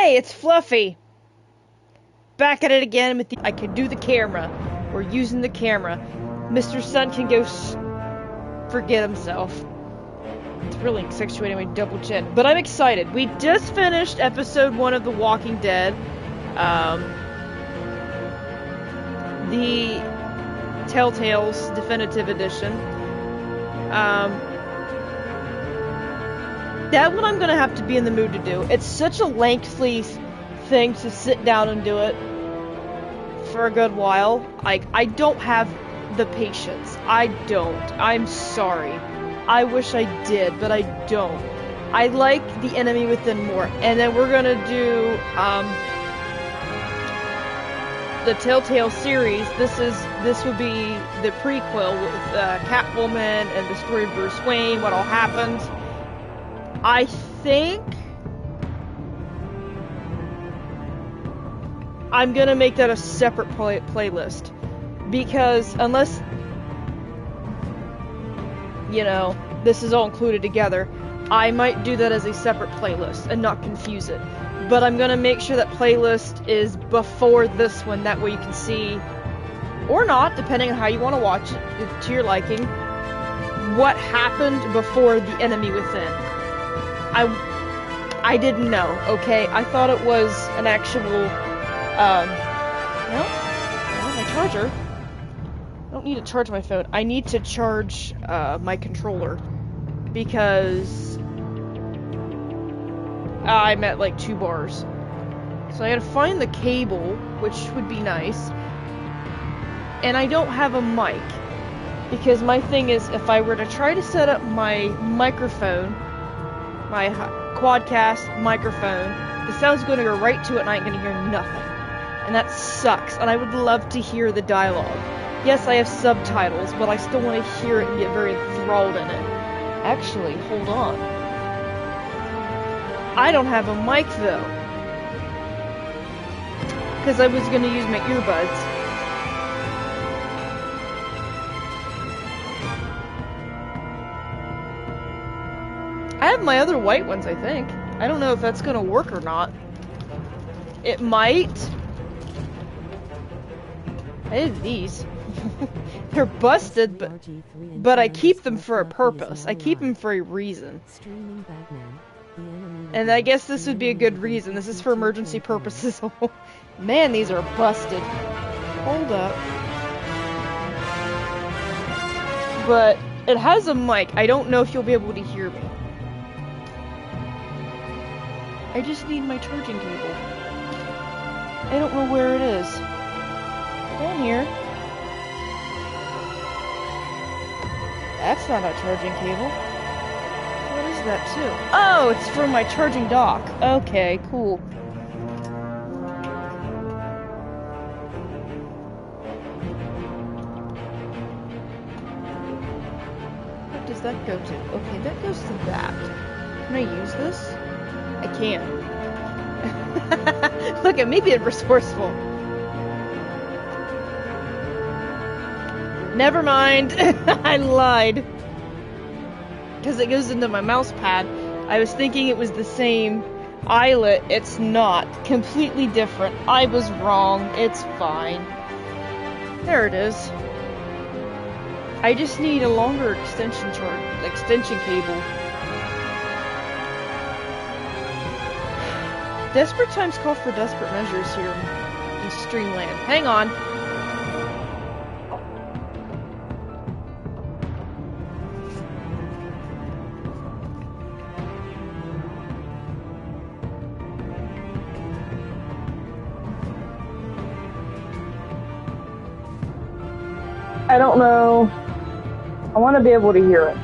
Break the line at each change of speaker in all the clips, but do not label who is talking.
Hey, it's Fluffy! Back at it again with the- I can do the camera. We're using the camera. Mr. Sun can go forget himself. It's really accentuating my double chin. But I'm excited. We just finished episode 1 of The Walking Dead. The Telltale's Definitive Edition. That one I'm gonna have to be in the mood to do. It's such a lengthy thing to sit down and do it for a good while. Like, I don't have the patience. I don't. I'm sorry. I wish I did, but I don't. I like The Enemy Within more. And then we're gonna do, the Telltale series. This would be the prequel with, Catwoman and the story of Bruce Wayne, what all happened. I think I'm gonna make that a separate playlist, because unless, you know, this is all included together, I might do that as a separate playlist and not confuse it. But I'm gonna make sure that playlist is before this one, that way you can see, or not, depending on how you want to watch it, to your liking, what happened before The Enemy Within. I didn't know, okay? I thought it was an actual, no, my charger. I don't need to charge my phone. I need to charge, my controller, because I'm at, like, 2 bars. So I gotta find the cable, which would be nice. And I don't have a mic, because my thing is, if I were to try to set up my microphone, my Quadcast microphone, the sound's going to go right to it and I ain't going to hear nothing. And that sucks, and I would love to hear the dialogue. Yes, I have subtitles, but I still want to hear it and get very enthralled in it. Actually, hold on. I don't have a mic, though. Because I was going to use my earbuds. I have my other white ones, I think. I don't know if that's gonna work or not. It might. I did these. They're busted, but I keep them for a purpose. I keep them for a reason. And I guess this would be a good reason. This is for emergency purposes. Man, these are busted. Hold up. But it has a mic. I don't know if you'll be able to hear me. I just need my charging cable. I don't know where it is. Down here. That's not a charging cable. What is that too? Oh, it's for my charging dock. Okay, cool. What does that go to? Okay, that goes to that. Can I use this? I can. Look at me being resourceful. Never mind. I lied. Because it goes into my mouse pad. I was thinking it was the same eyelet. It's not. Completely different. I was wrong. It's fine. There it is. I just need a longer extension cable. Desperate times call for desperate measures here in Streamland. Hang on. I don't know. I want to be able to hear it.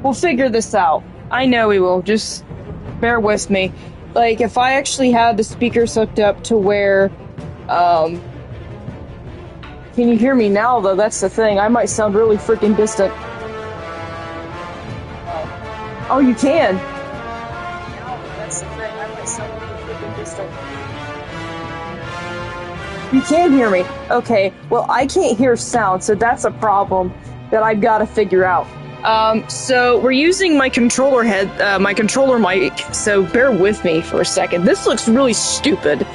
We'll figure this out. I know we will. Just bear with me. Like, if I actually had the speakers hooked up to where, can you hear me now, though? That's the thing. I might sound really freaking distant. Oh, you can? That's the thing. I might sound really freaking distant. You can hear me. Okay, well, I can't hear sound, so that's a problem that I've got to figure out. So we're using my controller my controller mic, so bear with me for a second. This looks really stupid.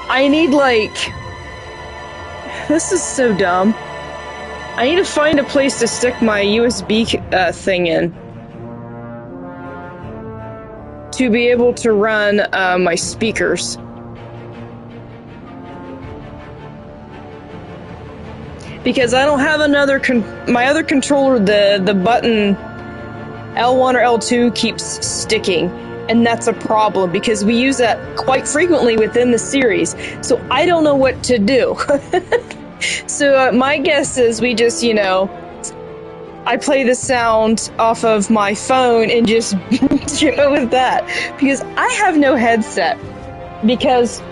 I need, like... This is so dumb. I need to find a place to stick my USB thing in to be able to run my speakers. Because I don't have my other controller, the button L1 or L2 keeps sticking, and that's a problem because we use that quite frequently within the series, so I don't know what to do. So my guess is we just, I play the sound off of my phone and just go with that, because I have no headset, because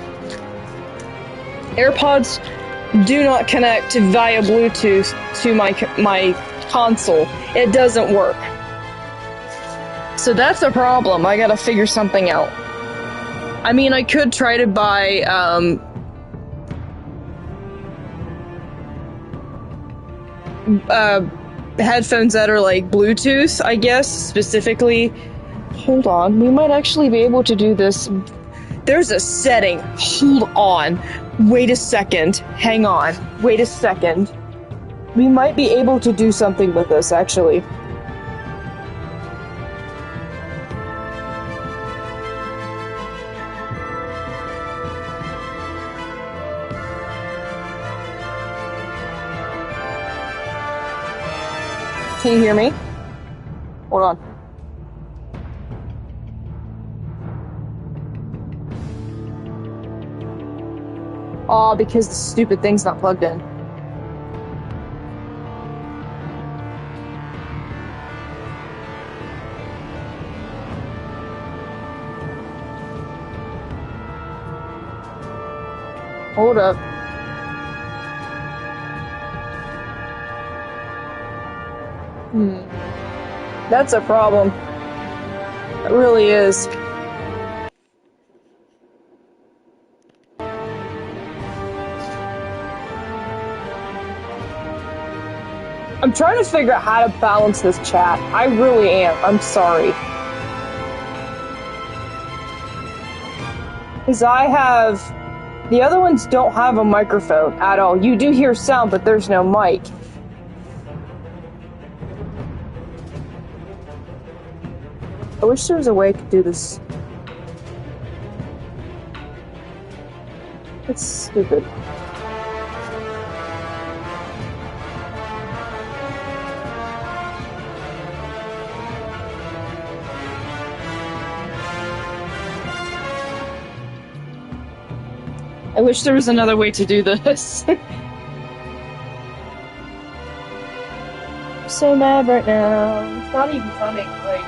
AirPods do not connect via Bluetooth to my console. It doesn't work. So that's a problem. I gotta figure something out. I mean, I could try to buy, headphones that are like Bluetooth, I guess, specifically. Hold on, we might actually be able to do this. There's a setting. Hold on. Wait a second. Hang on. Wait a second. We might be able to do something with this, actually. Can you hear me? Hold on. Aw, because the stupid thing's not plugged in. Hold up. That's a problem. It really is. I'm trying to figure out how to balance this chat. I really am. I'm sorry. Because the other ones don't have a microphone at all. You do hear sound, but there's no mic. I wish there was a way I could do this. It's stupid. I wish there was another way to do this. I'm so mad right now. It's not even funny. Like,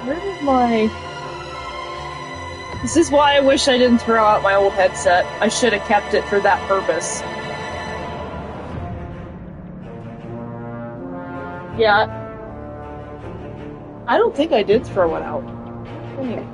where did my... This is why I wish I didn't throw out my old headset. I should have kept it for that purpose. Yeah. I don't think I did throw it out. Anyway.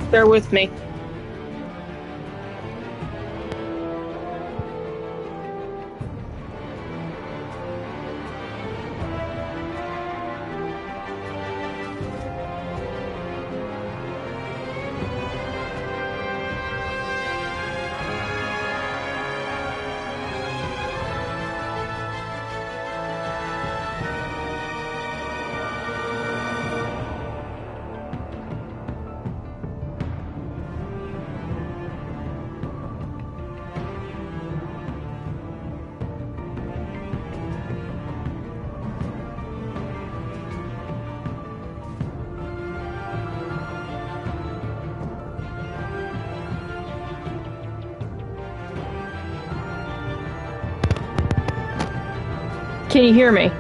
Bear with me. Can you hear me?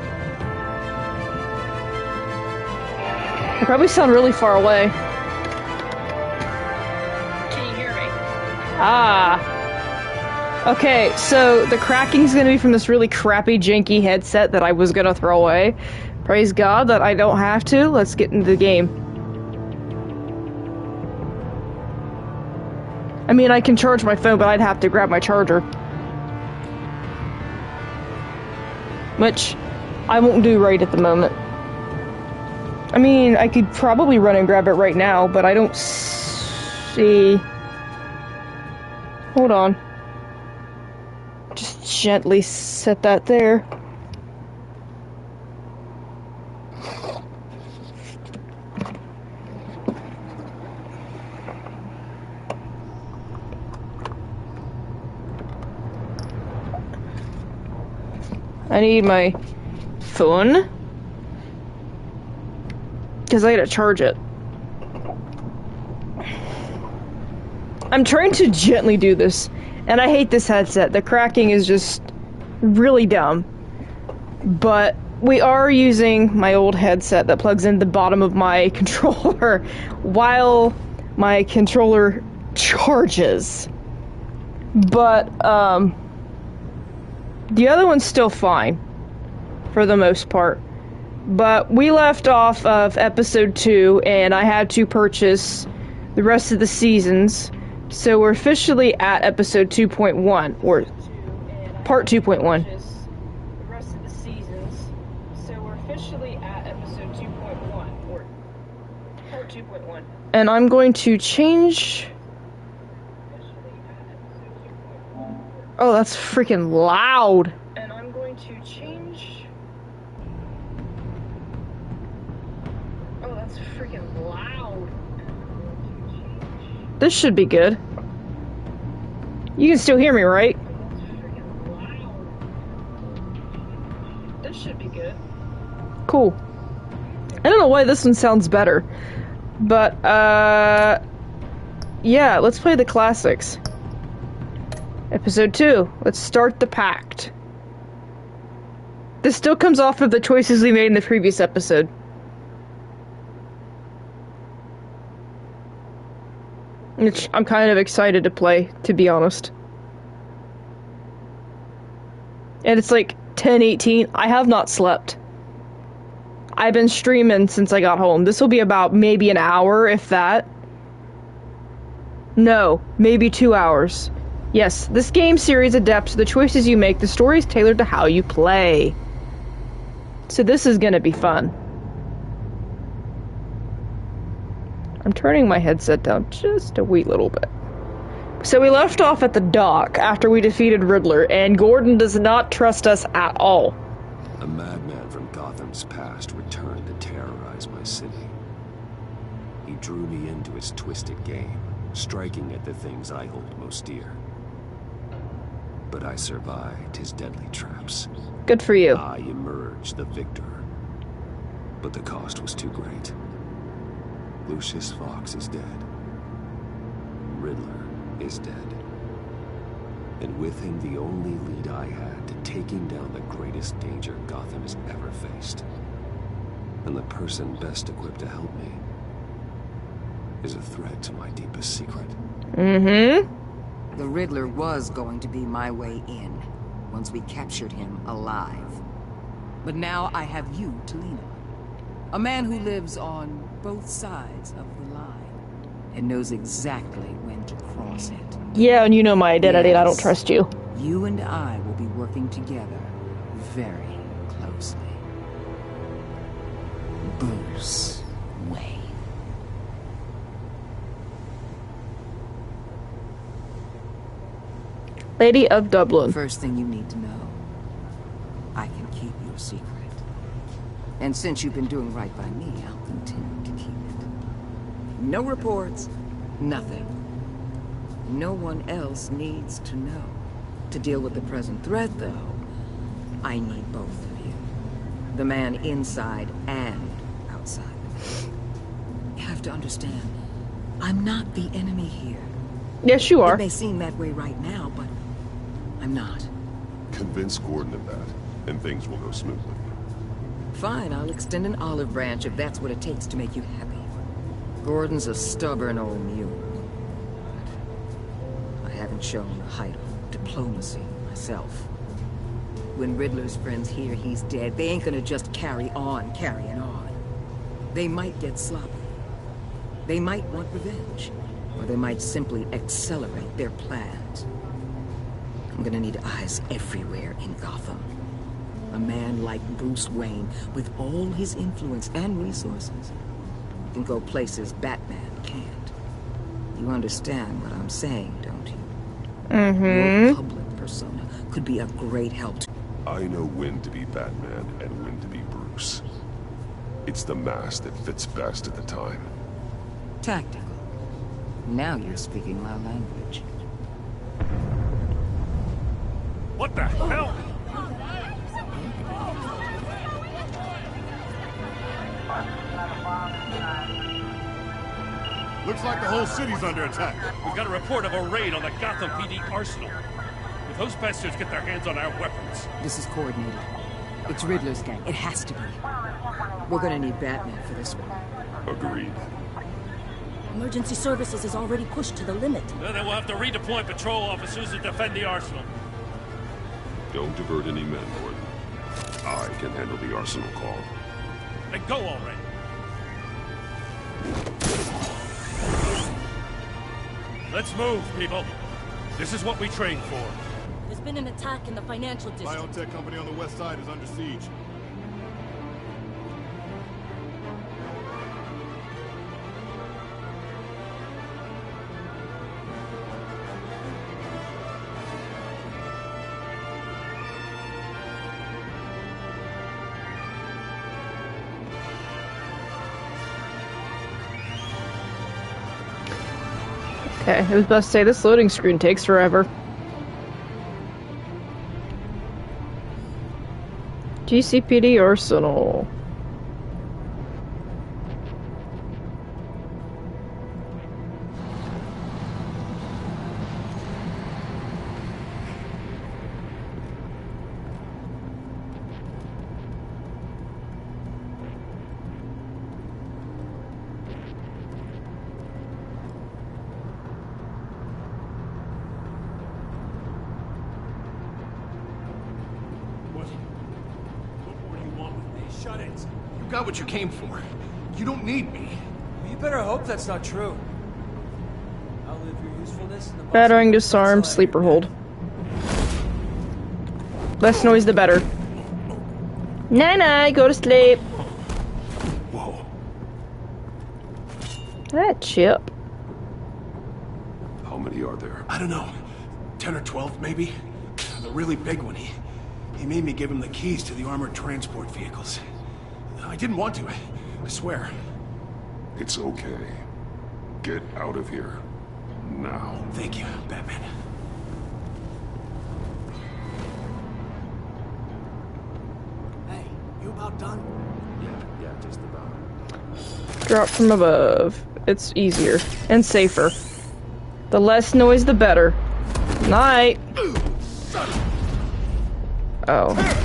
I probably sound really far away. Can you hear me? Ah. Okay, so the cracking's gonna be from this really crappy, janky headset that I was gonna throw away. Praise God that I don't have to. Let's get into the game. I mean, I can charge my phone, but I'd have to grab my charger. Which I won't do right at the moment. I mean, I could probably run and grab it right now, but I don't see... Hold on. Just gently set that there. I need my phone because I gotta charge it. I'm trying to gently do this, and I hate this headset. The cracking is just really dumb. But we are using my old headset that plugs in the bottom of my controller while my controller charges. But, the other one's still fine, for the most part. But we left off of episode 2, and I had to purchase the rest of the seasons. So we're officially at episode 2.1, or part 2.1. The rest of the seasons. So we're officially at episode 2.1, or part 2.1. And I'm going to change... Oh, that's freaking loud. And I'm going to change... Oh, that's freaking loud. This should be good. You can still hear me, right? That's freaking loud. This should be good. Cool. I don't know why this one sounds better. But, yeah, let's play the classics. Episode 2. Let's start the pact. This still comes off of the choices we made in the previous episode. Which I'm kind of excited to play, to be honest. And it's like 10:18. I have not slept. I've been streaming since I got home. This will be about maybe an hour, if that. No, maybe 2 hours. Yes, this game series adapts to the choices you make. The story is tailored to how you play. So this is gonna be fun. I'm turning my headset down just a wee little bit. So we left off at the dock after we defeated Riddler, and Gordon does not trust us at all.
A madman from Gotham's past returned to terrorize my city. He drew me into his twisted game, striking at the things I hold most dear. But I survived his deadly traps.
Good for you.
I emerged the victor. But the cost was too great. Lucius Fox is dead. Riddler is dead. And with him the only lead I had to taking down the greatest danger Gotham has ever faced. And the person best equipped to help me is a threat to my deepest secret.
Mm-hmm.
The Riddler was going to be my way in, once we captured him alive. But now I have you to lean on. A man who lives on both sides of the line, and knows exactly when to cross it.
Yeah, and you know my identity,
Yes.
and I don't trust you.
You and I will be working together very closely. Bruce Wayne.
Lady of Dublin.
First thing you need to know, I can keep your secret. And since you've been doing right by me, I'll continue to keep it. No reports, nothing. No one else needs to know. To deal with the present threat, though, I need both of you. The man inside and outside. You have to understand, I'm not the enemy here.
Yes, you are.
It may seem that way right now, but I'm not.
Convince Gordon of that. and things will go smoothly.
Fine, I'll extend an olive branch if that's what it takes to make you happy. Gordon's a stubborn old mule. But I haven't shown the height of diplomacy myself. When Riddler's friends hear he's dead, they ain't gonna just carry on carrying on. They might get sloppy. They might want revenge. Or they might simply accelerate their plans. I'm gonna need eyes everywhere in Gotham. A man like Bruce Wayne, with all his influence and resources, can go places Batman can't. You understand what I'm saying, don't you? Your public persona could be a great help to...
I know when to be Batman and when to be Bruce. It's the mask that fits best at the time.
Tactical. Now you're speaking my language.
What the hell?
Looks like the whole city's under attack.
We've got a report of a raid on the Gotham PD arsenal. If those bastards get their hands on our weapons...
This is coordinated. It's Riddler's gang. It has to be. We're gonna need Batman for this one.
Agreed.
Emergency services is already pushed to the limit.
Then we'll have to redeploy patrol officers to defend the arsenal.
Don't divert any men, Gordon. I can handle the arsenal call.
Then go already. Let's move, people. This is what we trained for.
There's been an attack in the financial district.
Biotech company on the west side is under siege.
Okay, I was about to say, this loading screen takes forever. GCPD Arsenal.
You got what you came for. You don't need me.
You better hope that's not true. I'll leave your usefulness in the
Battering, disarm, sleeper hold. Less noise the better. Night-night, go to sleep.
Whoa.
That chip.
How many are there?
I don't know. 10 or 12, maybe? The really big one. He made me give him the keys to the armored transport vehicles. I didn't want to, I swear.
It's okay. Get out of here. Now.
Thank you, Batman.
Hey, you about done?
Yeah, just about.
Drop from above. It's easier. And safer. The less noise, the better. Night. Oh.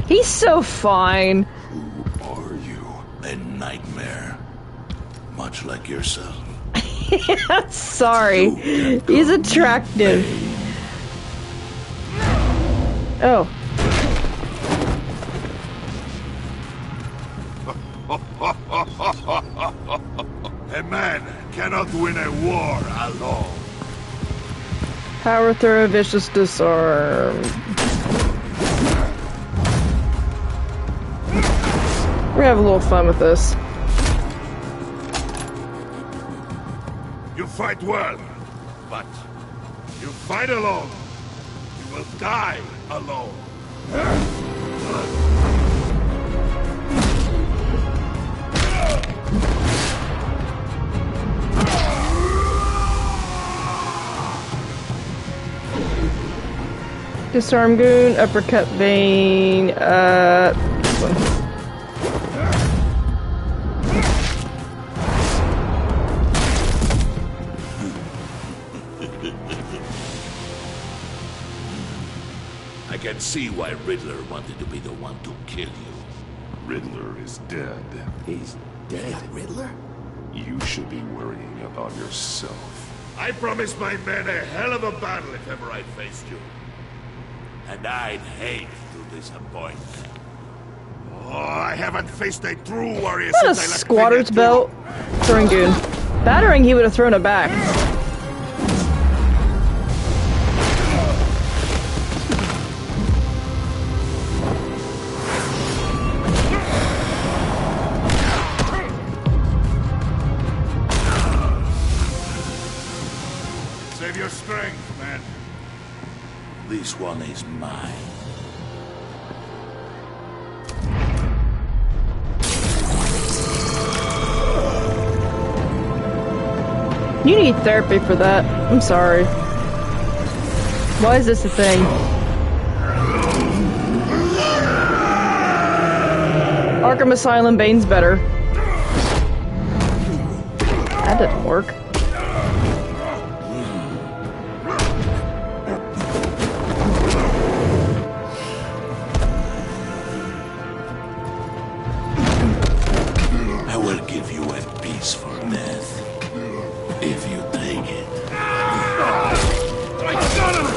He's so fine.
Who are you?
A nightmare. Much like yourself.
Sorry. He's attractive. Oh.
A man cannot win a war alone.
Power throw, vicious disarm. We're gonna have a little fun with this.
You fight well, but you fight alone. You will die alone.
Disarm Goon, Uppercut Vein, this one.
I can see why Riddler wanted to be the one to kill you.
Riddler is dead.
He's dead.
Riddler?
You should be worrying about yourself.
I promised my men a hell of a battle if ever I faced you. And I'd hate to disappoint them. Oh, I haven't faced a true warrior
Not a
since I left
squatter's belt. Throwing Goon. Battering, he would have thrown it back.
Save your strength, man. This one is mine.
You need therapy for that. I'm sorry. Why is this a thing? Arkham Asylum Bane's better. That didn't work.
I will give you a peaceful death. If you take it. I got him!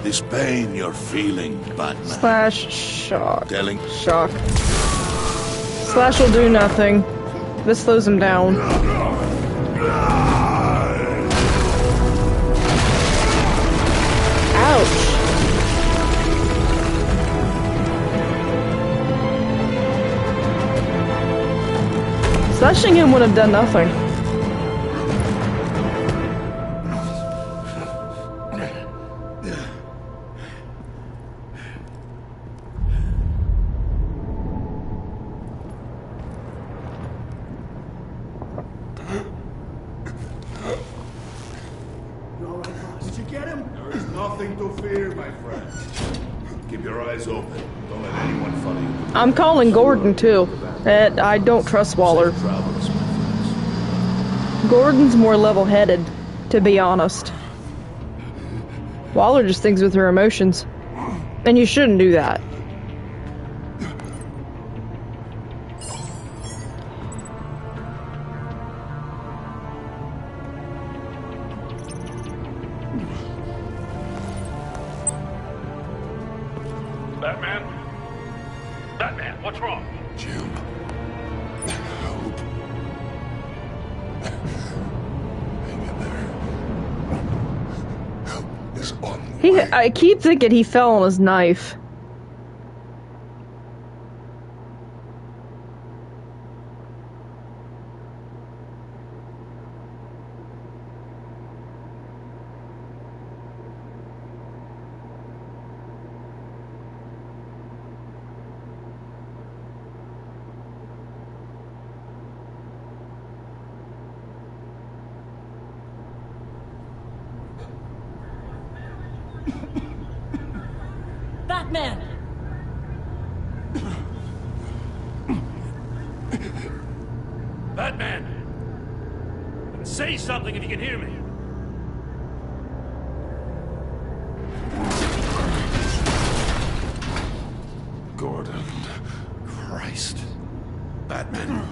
This pain you're feeling, Batman.
Slash shock.
Telling
Shock. Slash will do nothing. This slows him down. Ouch. Slashing him would have done nothing.
Did you get him?
there is nothing to fear, my friend. Keep your eyes open. Don't let anyone follow you.
I'm calling Gordon too. I don't trust Waller.
Safe travels, my friends.
Gordon's more level-headed, to be honest. Waller just thinks with her emotions. And you shouldn't do that.
Batman? Batman, what's wrong?
Jim. Help. Hang in there. Help is on the way.
I keep thinking he fell on his knife.
Batman!
Batman! Say something if you can hear me.
Gordon. Christ.
Batman.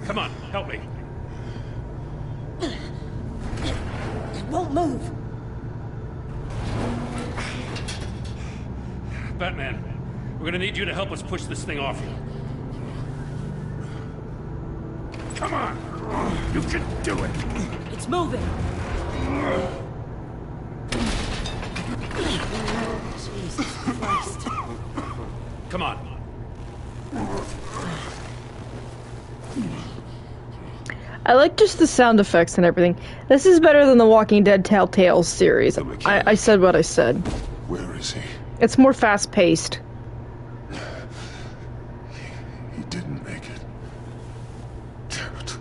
Come on, help me.
It won't move.
Batman, we're gonna need you to help us push this thing off you. Come on! You can do it!
It's moving. Jesus Christ.
Come on.
I like just the sound effects and everything. This is better than the Walking Dead Telltales series. I said what I said.
Where is he?
It's more fast-paced.
He didn't make it. Damn it.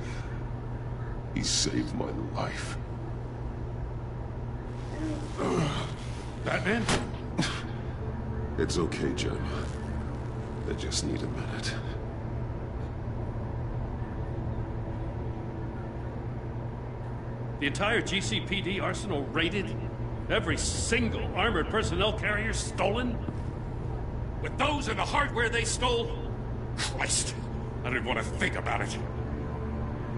He saved my life.
Batman?
It's okay, Jim. I just need a minute.
The entire GCPD arsenal raided? Every single armored personnel carrier stolen? With those and the hardware they stole? Christ, I don't want to think about it.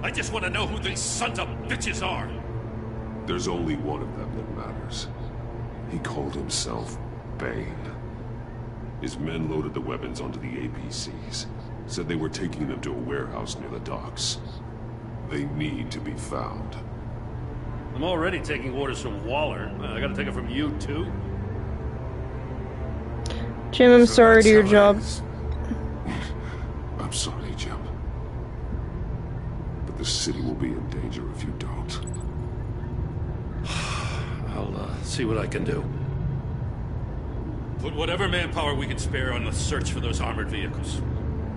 I just want to know who these sons of bitches are.
There's only one of them that matters. He called himself Bane. His men loaded the weapons onto the APCs. Said they were taking them to a warehouse near the docks. They need to be found.
I'm already taking orders from Waller. I gotta take it from you, too?
Jim, I'm sorry to your job.
I'm sorry, Jim. But the city will be in danger if you don't.
I'll see what I can do. Put whatever manpower we can spare on the search for those armored vehicles.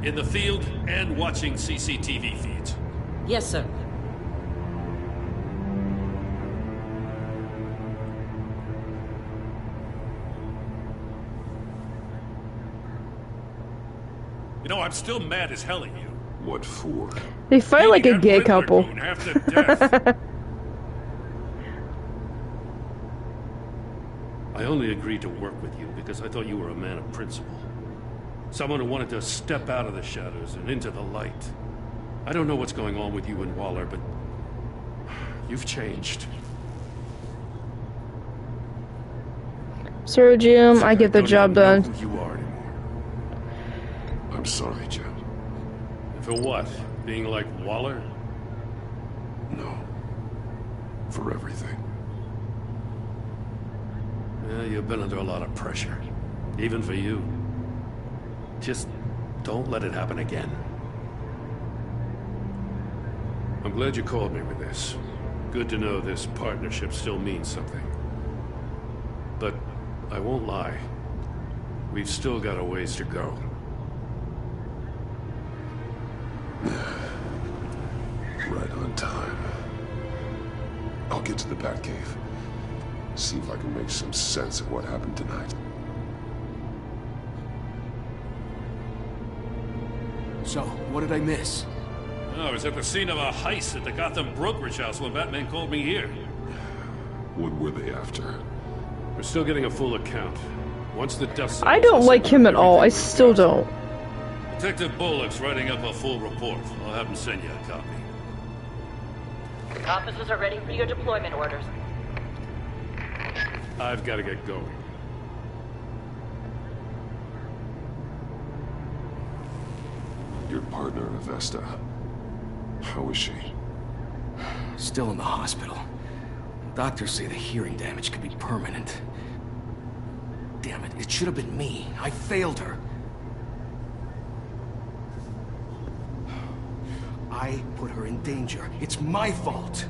In the field and watching CCTV feeds.
Yes, sir.
You know, I'm still mad as hell at you.
What for?
They fight like a gay couple.
Half to death. I only agreed to work with you because I thought you were a man of principle. Someone who wanted to step out of the shadows and into the light. I don't know what's going on with you and Waller, but you've changed.
Sorry, Jim, I get the job done.
Who you are anymore.
I'm sorry, Jim.
And for what? Being like Waller?
No. For everything.
Yeah, you've been under a lot of pressure. Even for you. Just don't let it happen again. I'm glad you called me with this. Good to know this partnership still means something. But I won't lie. We've still got a ways to go.
Right on time. I'll get to the Batcave. See if I can make some sense of what happened tonight.
So, what did I miss?
I was at the scene of a heist at the Gotham brokerage house when Batman called me here.
What were they after?
We're still getting a full account. Once the dust
I don't like him at all. I still don't.
Detective Bullock's writing up a full report. I'll have him send you a copy.
Officers are ready for your deployment orders.
I've got to get going.
Your partner, Avesta. How is she?
Still in the hospital. Doctors say the hearing damage could be permanent. Damn it, it should have been me. I failed her. I put her in danger. It's my fault.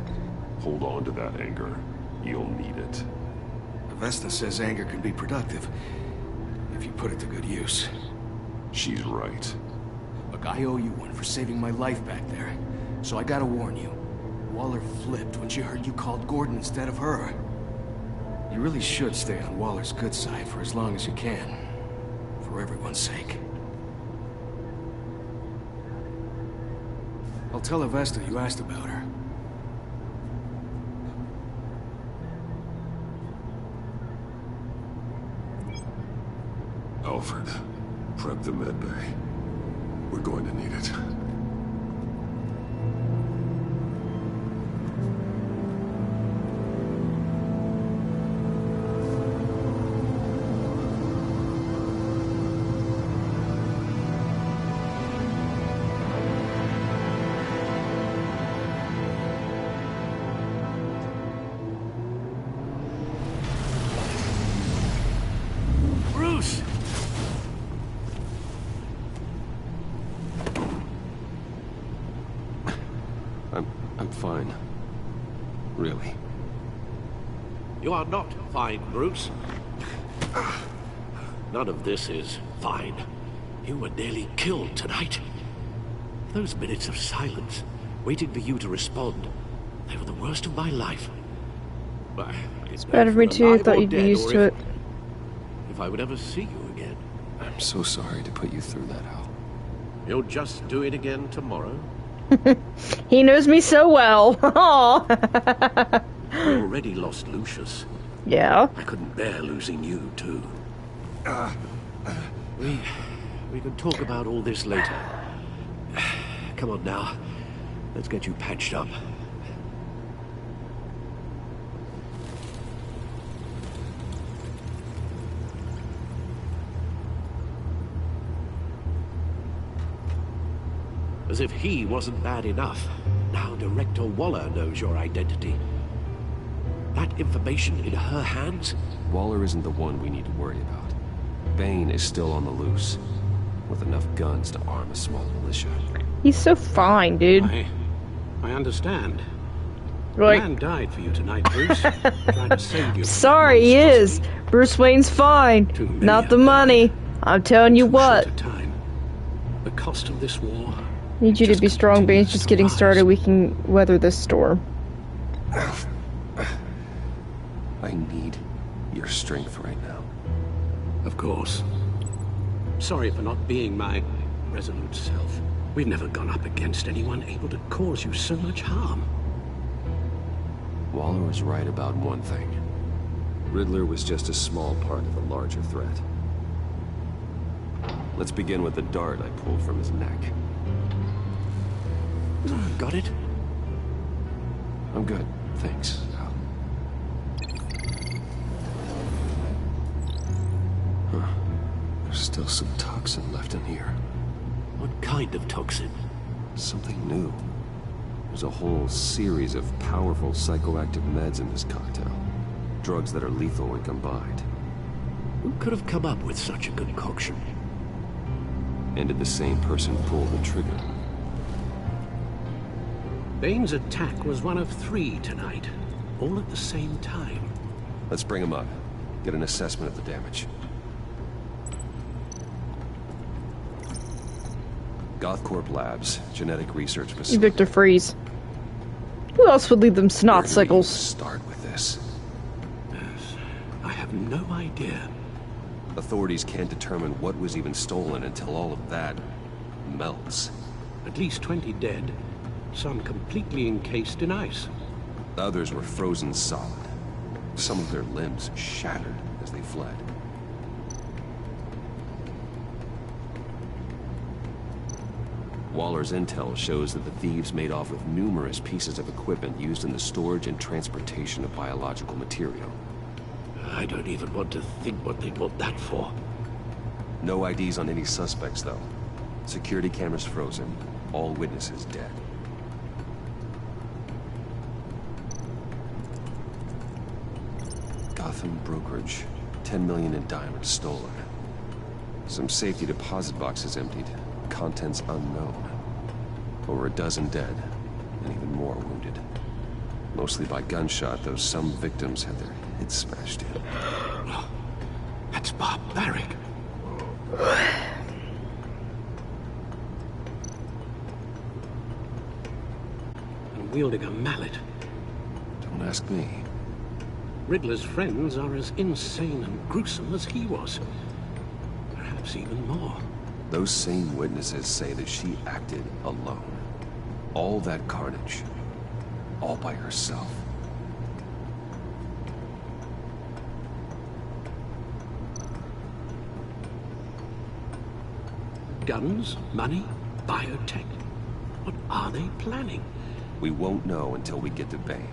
Hold on to that anger. You'll need it.
Avesta says anger can be productive, if you put it to good use.
She's right.
Look, I owe you one for saving my life back there. So I gotta warn you. Waller flipped when she heard you called Gordon instead of her. You really should stay on Waller's good side for as long as you can. For everyone's sake. I'll tell Avesta you asked about her.
Alfred, prep the med bay. We're going to need it.
Bruce!
I'm
You are not fine, Bruce. None of this is fine. You were nearly killed tonight. Those minutes of silence, waiting for you to respond, they were the worst of my life. Well, it's
Bad of me too, thought you'd be used to it.
If I would ever see you again.
I'm so sorry to put you through that, Al.
You'll just do it again tomorrow?
He knows me so well.
I already lost Lucius.
Yeah.
I couldn't bear losing you, too. We can talk about all this later. Come on now. Let's get you patched up. As if he wasn't bad enough. Now Director Waller knows your identity. That information in her hands?
Waller isn't the one we need to worry about. Bane is still on the loose, with enough guns to arm a small militia.
He's so fine, dude.
I understand.
Like,
Man died for you tonight, Bruce. Trying to save you.
Sorry, he is. Bruce Wayne's fine. Not the money. I'm telling you what.
The cost of this war.
Need you to be strong, Bane's just getting started. We can weather this storm.
I need your strength right now.
Of course. Sorry for not being my resolute self. We've never gone up against anyone able to cause you so much harm.
Waller was right about one thing. Riddler was just a small part of a larger threat. Let's begin with the dart I pulled from his neck.
Got it?
I'm good, thanks. Huh. There's still some toxin left in here.
What kind of toxin?
Something new. There's a whole series of powerful psychoactive meds in this cocktail. Drugs that are lethal when combined.
Who could have come up with such a concoction?
And did the same person pull the trigger?
Bane's attack was one of 3 tonight, all at the same time.
Let's bring him up. Get an assessment of the damage. Gothcorp Labs, genetic research facility.
Victor Freeze. Who else would leave them snot
Where do we
sickles?
start with this?
Yes, I have no idea.
Authorities can't determine what was even stolen until all of that melts.
At least 20 dead, some completely encased in ice.
Others were frozen solid. Some of their limbs shattered as they fled. Waller's intel shows that the thieves made off with numerous pieces of equipment used in the storage and transportation of biological material.
I don't even want to think what they want that for.
No IDs on any suspects, though. Security cameras frozen. All witnesses dead. Gotham brokerage. 10 million in diamonds stolen. Some safety deposit boxes emptied. Contents unknown. Over a dozen dead, and even more wounded. Mostly by gunshot, though some victims had their heads smashed in.
That's barbaric. And wielding a mallet.
Don't ask me.
Riddler's friends are as insane and gruesome as he was. Perhaps even more.
Those same witnesses say that she acted alone. All that carnage. All by herself.
Guns, money, biotech. What are they planning?
We won't know until we get to Bane.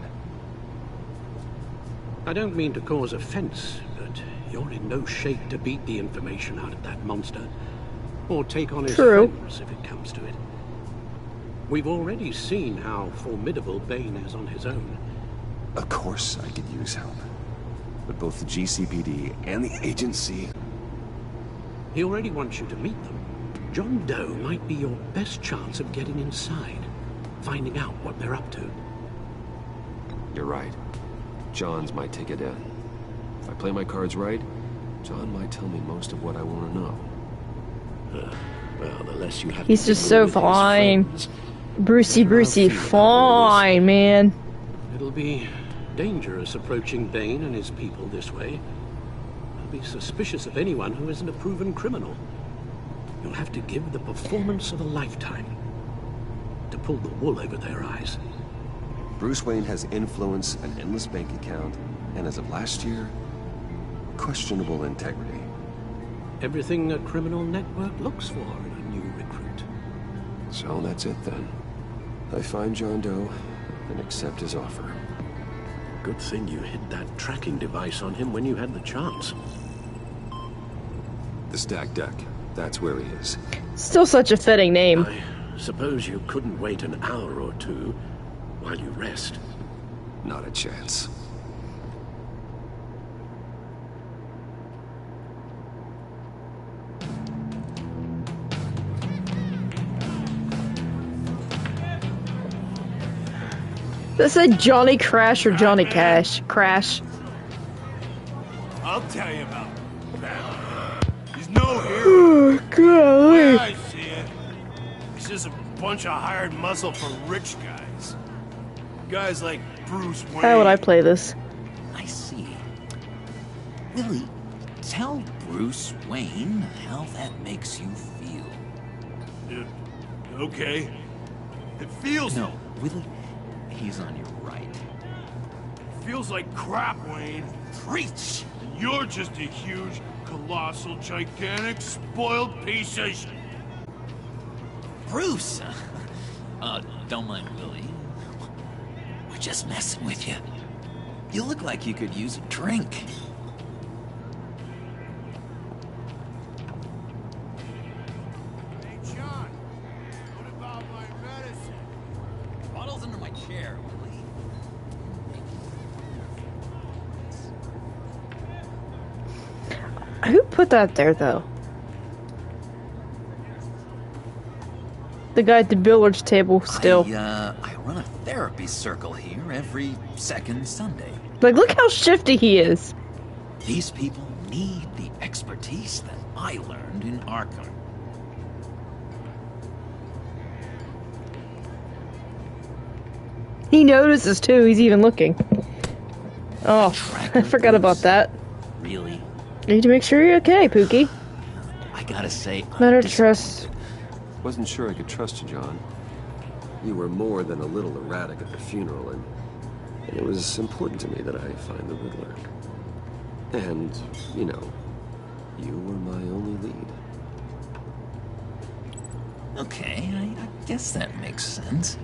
I don't mean to cause offense, but you're in no shape to beat the information out of that monster. Or take on his friends, if it comes to it. We've already seen how formidable Bane is on his own.
Of course I could use help. But both the GCPD and the agency...
He already wants you to meet them. John Doe might be your best chance of getting inside. Finding out what they're up to.
You're right. Johns might take it in. If I play my cards right, John might tell me most of what I want to know.
Well, the less you have.
He's just so fine. Brucey, fine, man.
It'll be dangerous approaching Bane and his people this way. They'll be suspicious of anyone who isn't a proven criminal. You'll have to give the performance of a lifetime to pull the wool over their eyes.
Bruce Wayne has influence, an endless bank account, and as of last year, questionable integrity.
Everything a criminal network looks for in a new recruit.
So that's it then. I find John Doe and accept his offer.
Good thing you hid that tracking device on him when you had the chance.
The stacked deck. That's where he is.
Still such a fitting name.
I suppose you couldn't wait an hour or two while you rest.
Not a chance.
That said Johnny Crash or Johnny Cash? Crash.
I'll tell you about that. He's no hero.
Oh,
The way
God.
I see it, he's just a bunch of hired muscle for rich guys. Guys like Bruce Wayne.
How would I play this?
I see. Willie, tell Bruce Wayne how that makes you feel.
Okay. It feels...
No, Willie, he's on your right.
Feels like crap, Wayne.
Preach!
And you're just a huge, colossal, gigantic, spoiled piece of sh...
Bruce! Don't mind Willie. We're just messing with you. You look like you could use a drink.
Hey, John. What about my medicine?
Bottle's under my chair, Willie.
Who put that there, though? The guy at the billiards table still.
I run a therapy circle here every second Sunday.
Like, look how shifty he is.
These people need the expertise that I learned in Arkham.
He notices, too. He's even looking. Oh, I forgot about that.
Really?
Need to make sure you're okay, Pookie.
I gotta say,
Better trust.
Wasn't sure I could trust you, John. You were more than a little erratic at the funeral, and it was important to me that I find the Riddler. And, you know, you were my only lead.
Okay, I guess that makes sense.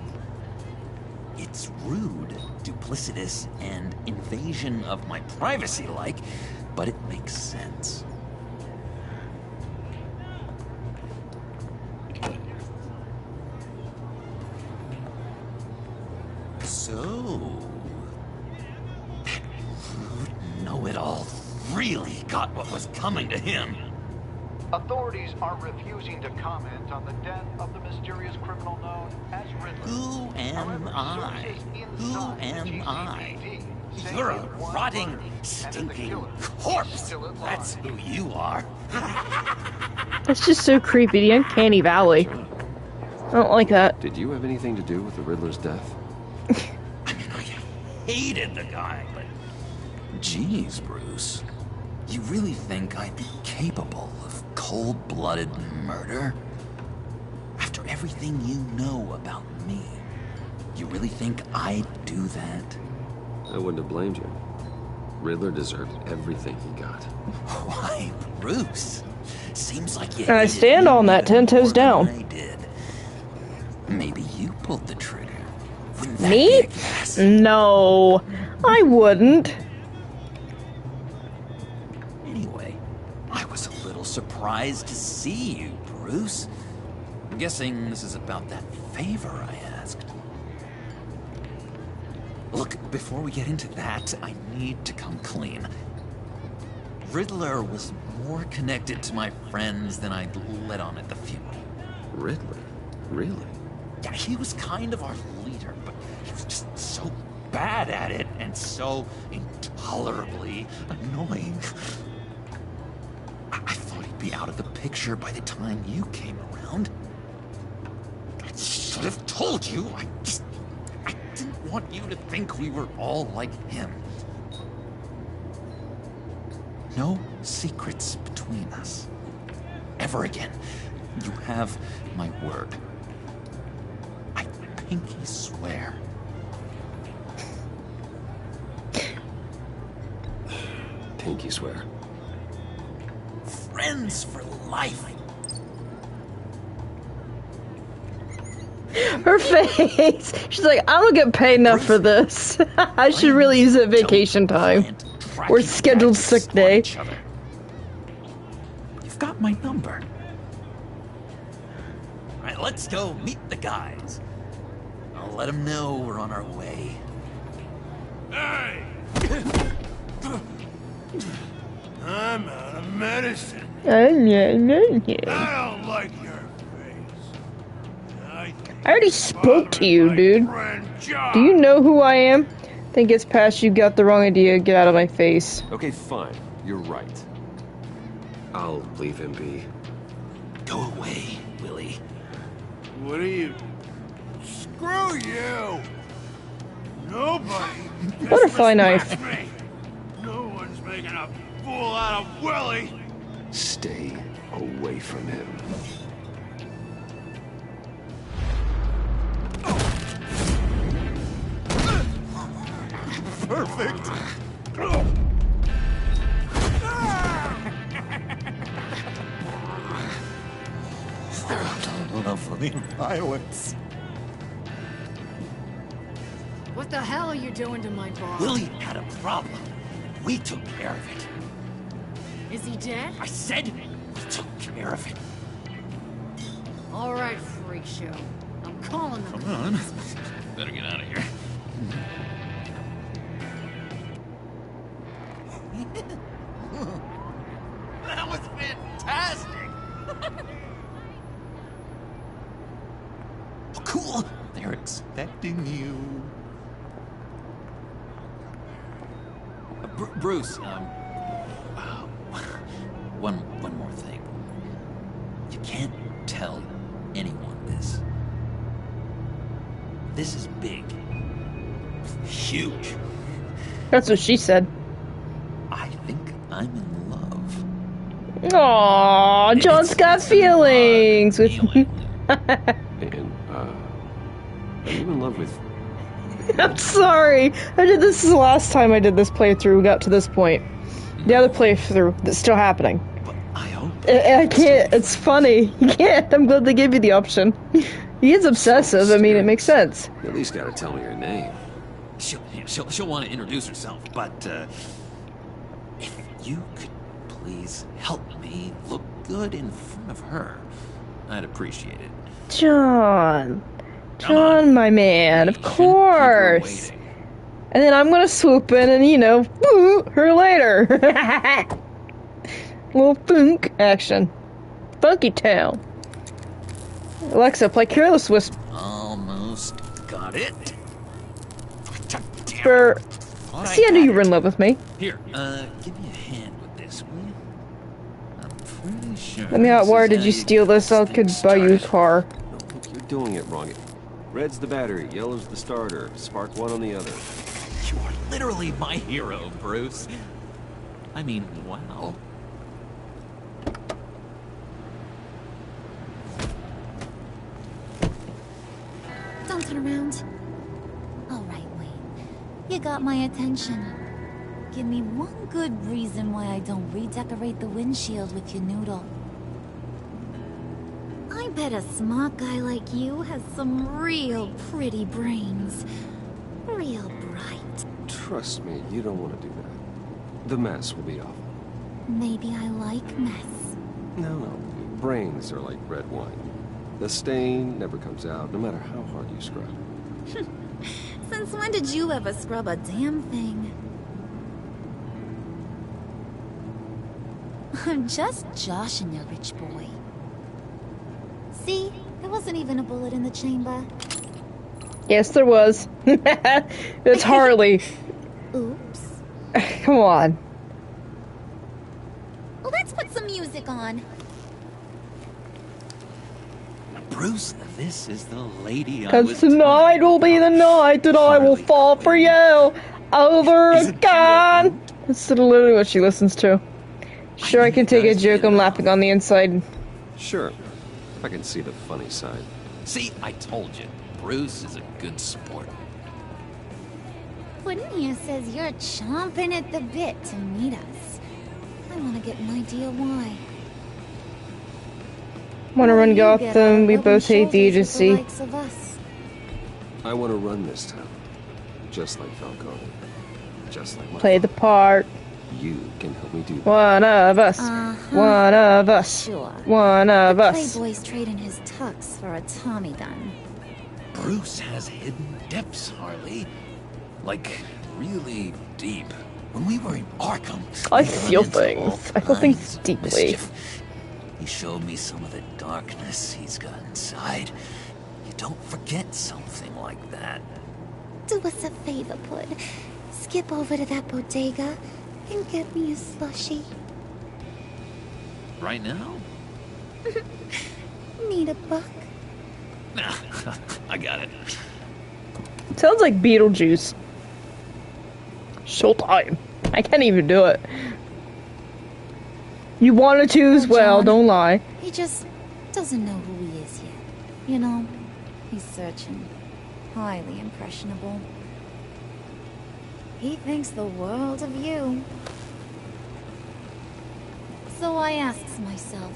It's rude, duplicitous, and invasion of my privacy-like, but it makes sense. So, that rude know-it-all really got what was coming to him.
Authorities are refusing to comment on the death of the mysterious criminal known as Riddler.
Who am I? Who am I? You're a rotting, stinking corpse. That's who you are.
That's just so creepy. The Uncanny Valley. I don't like that.
Did you have anything to do with the Riddler's death?
I mean, I hated the guy, but... Jeez, Bruce. You really think I'd be capable of cold-blooded murder? After everything you know about me, you really think I'd do that?
I wouldn't have blamed you. Riddler deserved everything he got.
Why, Bruce? Seems like you...
And I stand on that 10 toes down.
I did. Maybe you pulled the trigger. Wouldn't that
Me?
be a guess?
No, I wouldn't.
Anyway, I was a little surprised to see you, Bruce. I'm guessing this is about that favor I asked. Look, before we get into that, I need to come clean. Riddler was more connected to my friends than I'd let on at the funeral.
Riddler? Really?
Yeah, he was kind of our leader, but he was just so bad at it and so intolerably annoying. I thought he'd be out of the picture by the time you came around. I should have told you. I didn't want you to think we were all like him. No secrets between us. Ever again. You have my word. I pinky swear.
Pinky swear.
Friends for life.
Her face. She's like, I don't get paid enough for this. I should really use it vacation time. Or scheduled sick day.
You've got my number. Alright, let's go meet the guys. I'll let them know we're on our way.
Hey! I'm out of medicine.
I
I don't like your face.
I already spoke to you, dude. Do you know who I am? Think it's past you got the wrong idea. Get out of my face.
Okay, fine. You're right. I'll leave him be.
Go away, Willie.
What are you? Screw you! Nobody.
Butterfly knife.
Me. No one's making a fool out of Willie.
Stay away from him.
Perfect.
Lovely violence.
What the hell are you doing to my boss?
Willie had a problem. We took care of it.
Is he dead?
I said we took care of it.
All right, freak show. I'm calling them.
Come on. Better get out of here. That was fantastic. Oh, cool. They're expecting you. Bruce, one more thing. You can't tell anyone this. This is big. Huge.
That's what she said.
I think I'm in love.
Aww, John's got feelings with me.
And, are you in love with...
I'm sorry. I did this the last time I did this playthrough. We got to this point. The other playthrough that's still happening.
But I hope.
I can't. It's funny. You can't. I'm glad they gave you the option. He is obsessive. I mean, it makes sense.
You at least gotta tell me your name.
She'll want to introduce herself, but if you could please help me look good in front of her, I'd appreciate it.
John, my man, of course. And then I'm gonna swoop in and, you know, woo her later. Little funk action. Funky Town. Alexa, play Careless Whisper.
Almost got it.
See, I knew you were in love with me.
Here, give me a hand with this, will you? I'm pretty sure.
Let me out. Where did you steal this? I could buy you a car.
Look, you're doing it wrong. Red's the battery, yellow's the starter. Spark one on the other.
You are literally my hero, Bruce. I mean, wow.
Don't turn around. All right, Wayne. You got my attention. Give me one good reason why I don't redecorate the windshield with your noodle. I bet a smart guy like you has some real pretty brains. Real bright.
Trust me, you don't want to do that. The mess will be awful.
Maybe I like mess.
No. Brains are like red wine. The stain never comes out, no matter how hard you scrub.
Since when did you ever scrub a damn thing? I'm just joshing you, rich boy. See? There wasn't even a bullet in the chamber.
Yes, there was. It's Harley.
Oops.
Come on.
Let's put some music on.
Bruce, this is the lady I
Because
was
tonight will be the night that I will fall for you over again. That's literally what she listens to. Sure, I can take a joke. I'm laughing on the inside.
Sure. I can see the funny side.
See, I told you. Bruce is a good sport.
Puddin' here says you're chomping at the bit to meet us. I want to get an idea why.
Want to run Gotham? We both hate the agency.
I want to run this town. Just like Falcone. Just like my
Play the part.
You can help me do that.
One of us. One of us.
Sure.
One of us.
Playboy's trading his tux for a Tommy gun.
Bruce has hidden depths, Harley. Like, really deep. When we were in Arkham,
I feel things. I feel things deeply.
Mischief. He showed me some of the darkness he's got inside. You don't forget something like that.
Do us a favor, Pud. Skip over to that bodega and get me a slushie.
Right now?
Need a buck?
Nah, I got it.
Sounds like Beetlejuice. Showtime. I can't even do it. You wanted to as well,
John,
don't lie.
He just doesn't know who he is yet. You know, he's searching. Highly impressionable. He thinks the world of you. So I asks myself,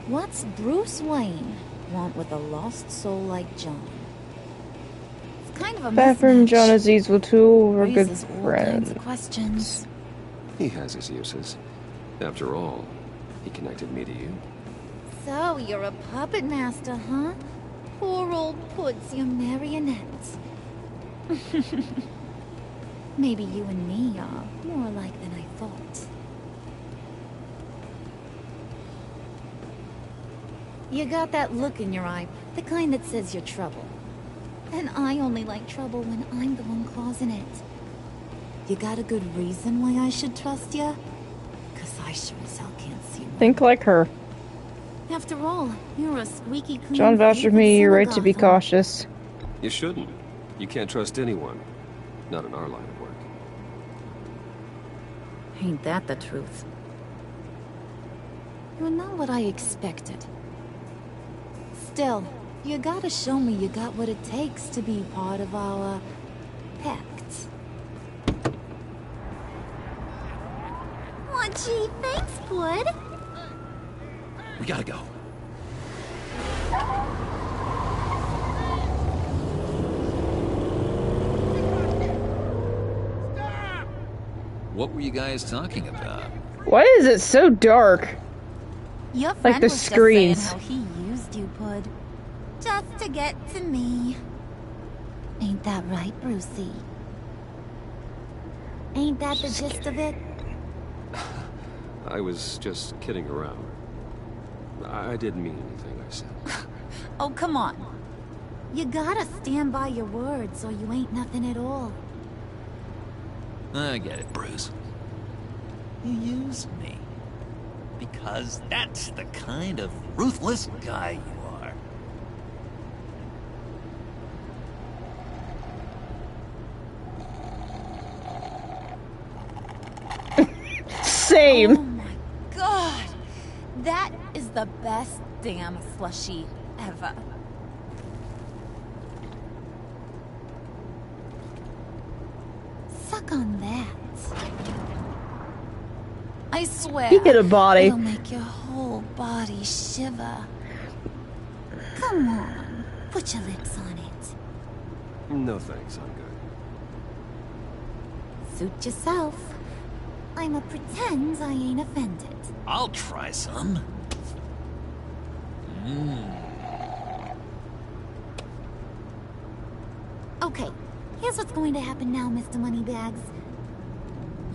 what's Bruce Wayne want with a lost soul like John? It's kind of a
Pepper and John Aziz were two were good
Raises all kinds
friends.
of questions.
He has his uses. After all, he connected me to you.
So you're a puppet master, huh? Poor old Pud's your marionette. Maybe you and me are more alike than I thought. You got that look in your eye, the kind that says you're trouble. And I only like trouble when I'm the one causing it. You got a good reason why I should trust you? 'Cause I sure as hell can't see one.
Think like her.
After all, you're a squeaky clean
John vouched for me, you're right to be
Gotham.
cautious.
You shouldn't. You can't trust anyone. Not in our line of work.
Ain't that the truth? You're not what I expected. Still, you gotta show me you got what it takes to be part of our pact. Oh, gee, thanks, Bud.
We gotta go. What were you guys talking about?
Why is it so dark?
Your
Like
friend
the
was
screens.
just saying how he used you, Bud. Just to get to me. Ain't that right, Brucey? Ain't that the gist of it?
I was just kidding around. I didn't mean anything I said.
Oh, come on. You gotta stand by your words or you ain't nothing at all.
I get it, Bruce. You use me. Because that's the kind of ruthless guy you are.
Same.
Oh my god! That is the best damn slushie ever. Suck on that. I swear.
He get a body.
It'll make your whole body shiver. Come on, put your lips on it.
No thanks, I'm good.
Suit yourself. I'ma pretend I ain't offended.
I'll try some.
Okay, here's what's going to happen now, Mr. Moneybags.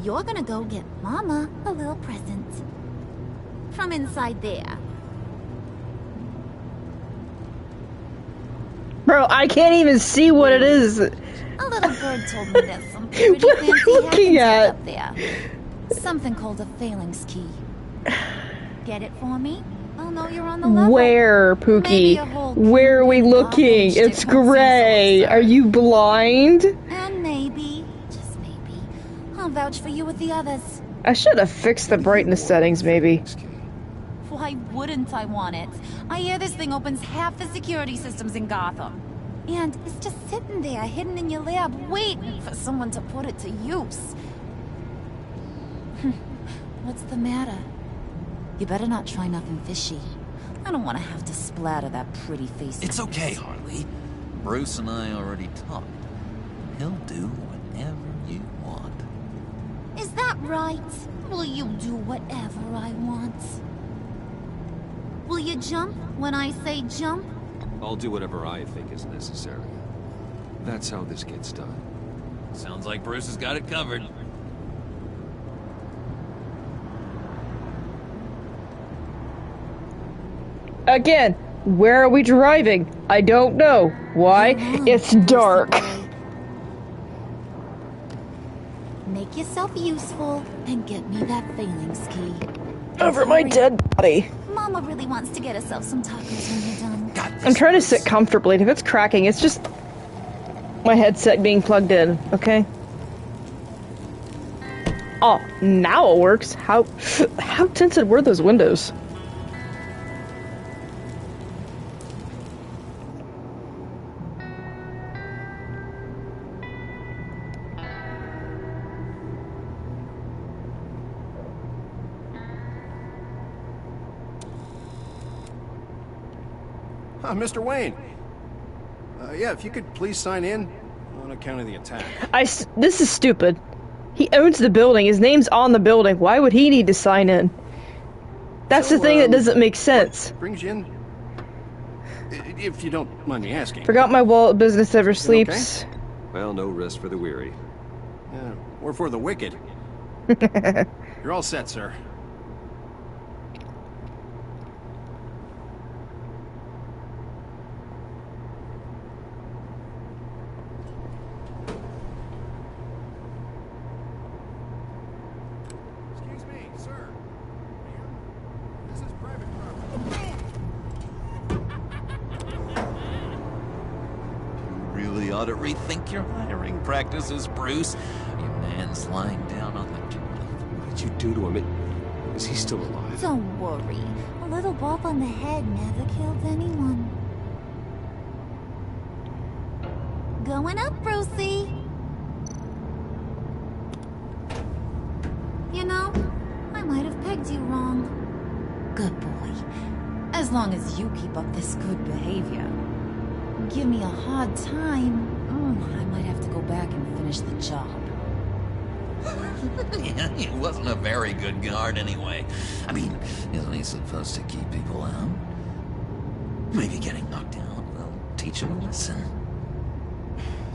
You're gonna go get Mama a little present. From inside there.
Bro, I can't even see what it is.
A little bird told me there's something pretty
What are you
fancy
looking
happening
at?
up there. Something called a phalanx key. Get it for me? I'll know you're on the level.
Where, Pookie? Where are we looking? It's gray. Are you blind?
And maybe, just maybe, I'll vouch for you with the others.
I should have fixed the brightness settings, maybe.
Why wouldn't I want it? I hear this thing opens half the security systems in Gotham. And it's just sitting there, hidden in your lab, waiting for someone to put it to use. What's the matter? You better not try nothing fishy. I don't want to have to splatter that pretty face.
It's okay, Harley. Bruce and I already talked. He'll do whatever you want.
Is that right? Will you do whatever I want? Will you jump when I say jump?
I'll do whatever I think is necessary. That's how this gets done.
Sounds like Bruce has got it covered.
Again, where are we driving? I don't know. Why? It's dark.
Make yourself useful and get me that phalanx key.
Over my dead body.
Mama really wants to get herself some tacos when you're done.
I'm trying to sit comfortably, and if it's cracking, it's just my headset being plugged in, okay? Oh, now it works. How tinted were those windows?
Mr. Wayne. Yeah, if you could please sign in on account of the attack.
This is stupid. He owns the building. His name's on the building. Why would he need to sign in? That's the thing that doesn't make sense.
What brings you in? If you don't mind me asking.
Forgot my wallet. Business ever sleeps.
Okay?
Well, no rest for the weary.
Yeah, or for the wicked. You're all set, sir.
Ought to rethink your hiring practices, Bruce. Your man's lying down on the job.
What did you do to him? Is he still alive?
Don't worry. A little bump on the head never killed anyone. Going up, Brucey. You know, I might have pegged you wrong. Good boy. As long as you keep up this good behavior. Give me a hard time, I might have to go back and finish the job.
Yeah, he wasn't a very good guard anyway. I mean, isn't he supposed to keep people out? Maybe getting knocked out will teach him a lesson.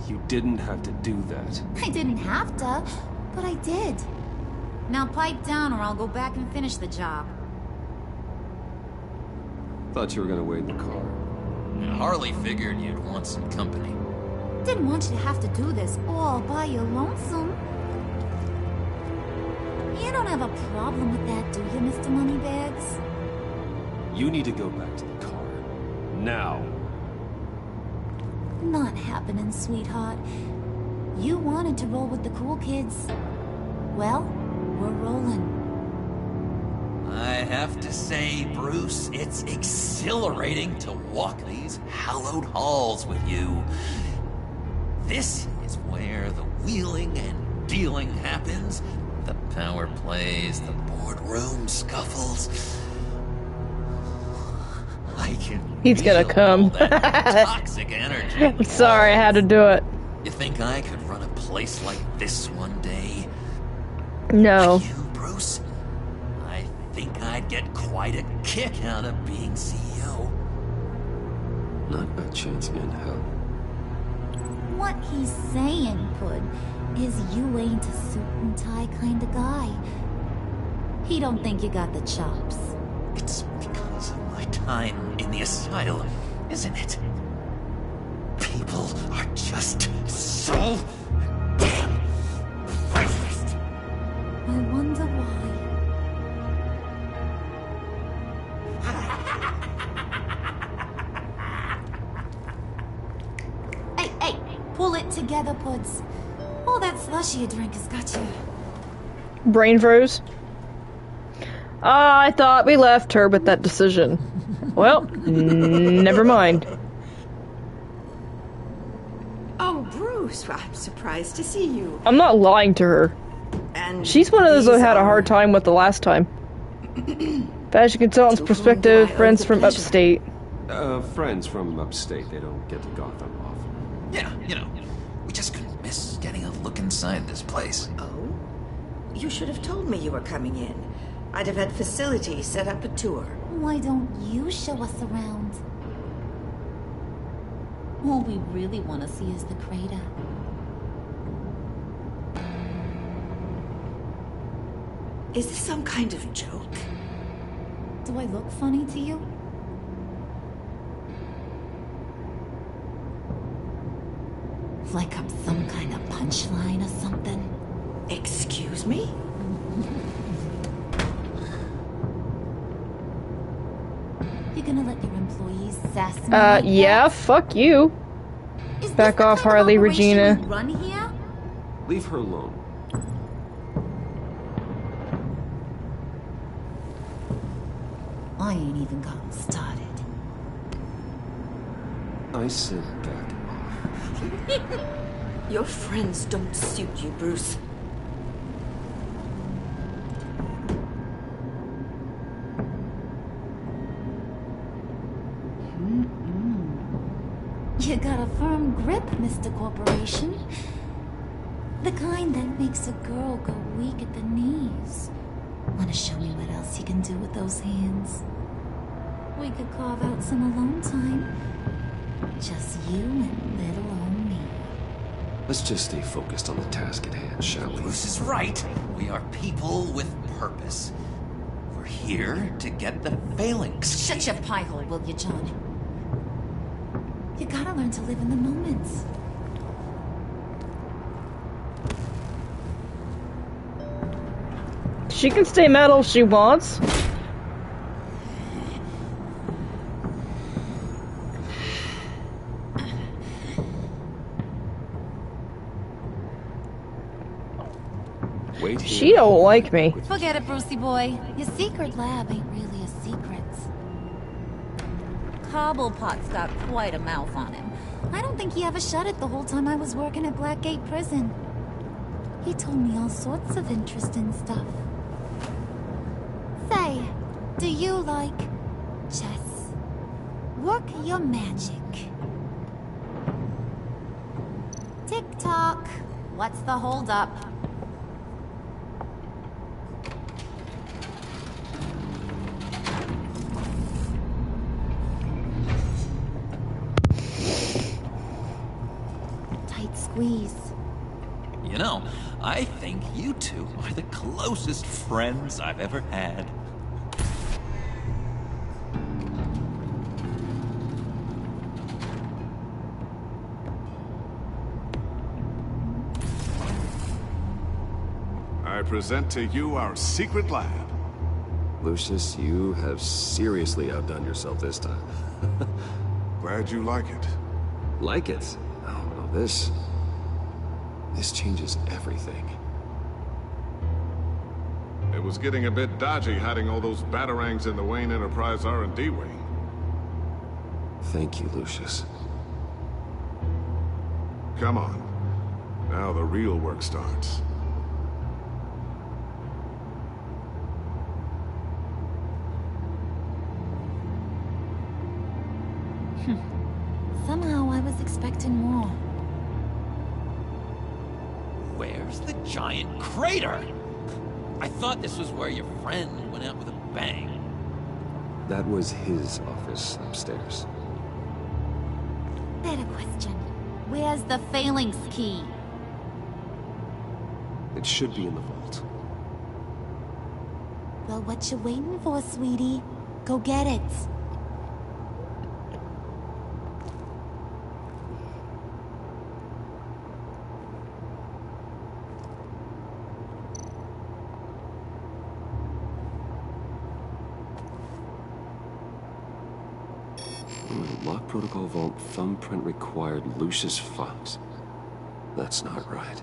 You didn't have to do that.
I didn't have to, but I did. Now pipe down or I'll go back and finish the job.
Thought you were gonna wait in the car.
Harley figured you'd want some company.
Didn't want you to have to do this all by your lonesome. You don't have a problem with that, do you, Mr. Moneybags?
You need to go back to the car. Now.
Not happening, sweetheart. You wanted to roll with the cool kids. Well, we're rolling.
I have to say, Bruce, it's exhilarating to walk these hallowed halls with you. This is where the wheeling and dealing happens. The power plays, the boardroom scuffles. I can
He's gonna come.
that toxic energy.
I'm sorry, I had to do it.
You think I could run a place like this one day?
No.
Like you, Bruce? I think I'd get quite a kick out of being CEO.
Not a chance in hell.
What he's saying, Pud, is you ain't a suit and tie kind of guy. He don't think you got the chops.
It's because of my time in the asylum, isn't it? people are just so damn racist.
I wonder why. Hey, pull it together, Puds. All that slushy you drink has got you.
Brain froze. I thought we left her with that decision. Well, never mind.
Oh, Bruce, I'm surprised to see you.
I'm not lying to her.
And
she's one of those I had a hard time with the last time. As you can tell, it's perspective, friends from upstate.
Friends from upstate. They don't get to Gotham often.
Yeah, you know, we just couldn't miss getting a look inside this place.
Oh? You should have told me you were coming in. I'd have had facilities set up a tour.
Why don't you show us around? All we really want to see is the crater.
Is this some kind of joke?
Do I look funny to you? Like I'm some kind of punchline or something?
Excuse me?
You gonna let your employees sass me like
yeah,
that?
fuck you. Back off, Harley, Regina.
Run here?
Leave her alone.
I ain't even gotten started.
I said back off.
Your friends don't suit you, Bruce.
You got a firm grip, Mr. Corporation. The kind that makes a girl go weak at the knees. Wanna show me what else you can do with those hands? We could carve out some alone time. Just you and little old me.
Let's just stay focused on the task at hand, shall we?
Bruce is right. We are people with purpose. We're here to get the phalanx.
Shut your pie hole, will you, John? You gotta learn to live in the moment.
She can stay metal if she wants.
Wait here.
She don't like me.
Forget it, Brucey boy. Your secret lab ain't really a secret. Cobblepot's got quite a mouth on him. I don't think he ever shut it the whole time I was working at Blackgate Prison. He told me all sorts of interesting stuff. Say, do you like chess? Work your magic. Tick-tock. What's the holdup? Tight squeeze.
You know, I think you two are the closest friends I've ever had.
I present to you our secret lab.
Lucius, you have seriously outdone yourself this time.
Glad you like it.
Like it? Oh, no, this changes everything.
It was getting a bit dodgy hiding all those batarangs in the Wayne Enterprise R&D wing.
Thank you, Lucius.
Come on. Now the real work starts.
Somehow I was expecting more.
Where's the giant crater? I thought this was where your friend went out with a bang.
That was his office upstairs.
Better question. Where's the phalanx key?
It should be in the vault.
Well, what you waiting for, sweetie? Go get it.
Lock protocol vault thumbprint required Lucius Fox. That's not right.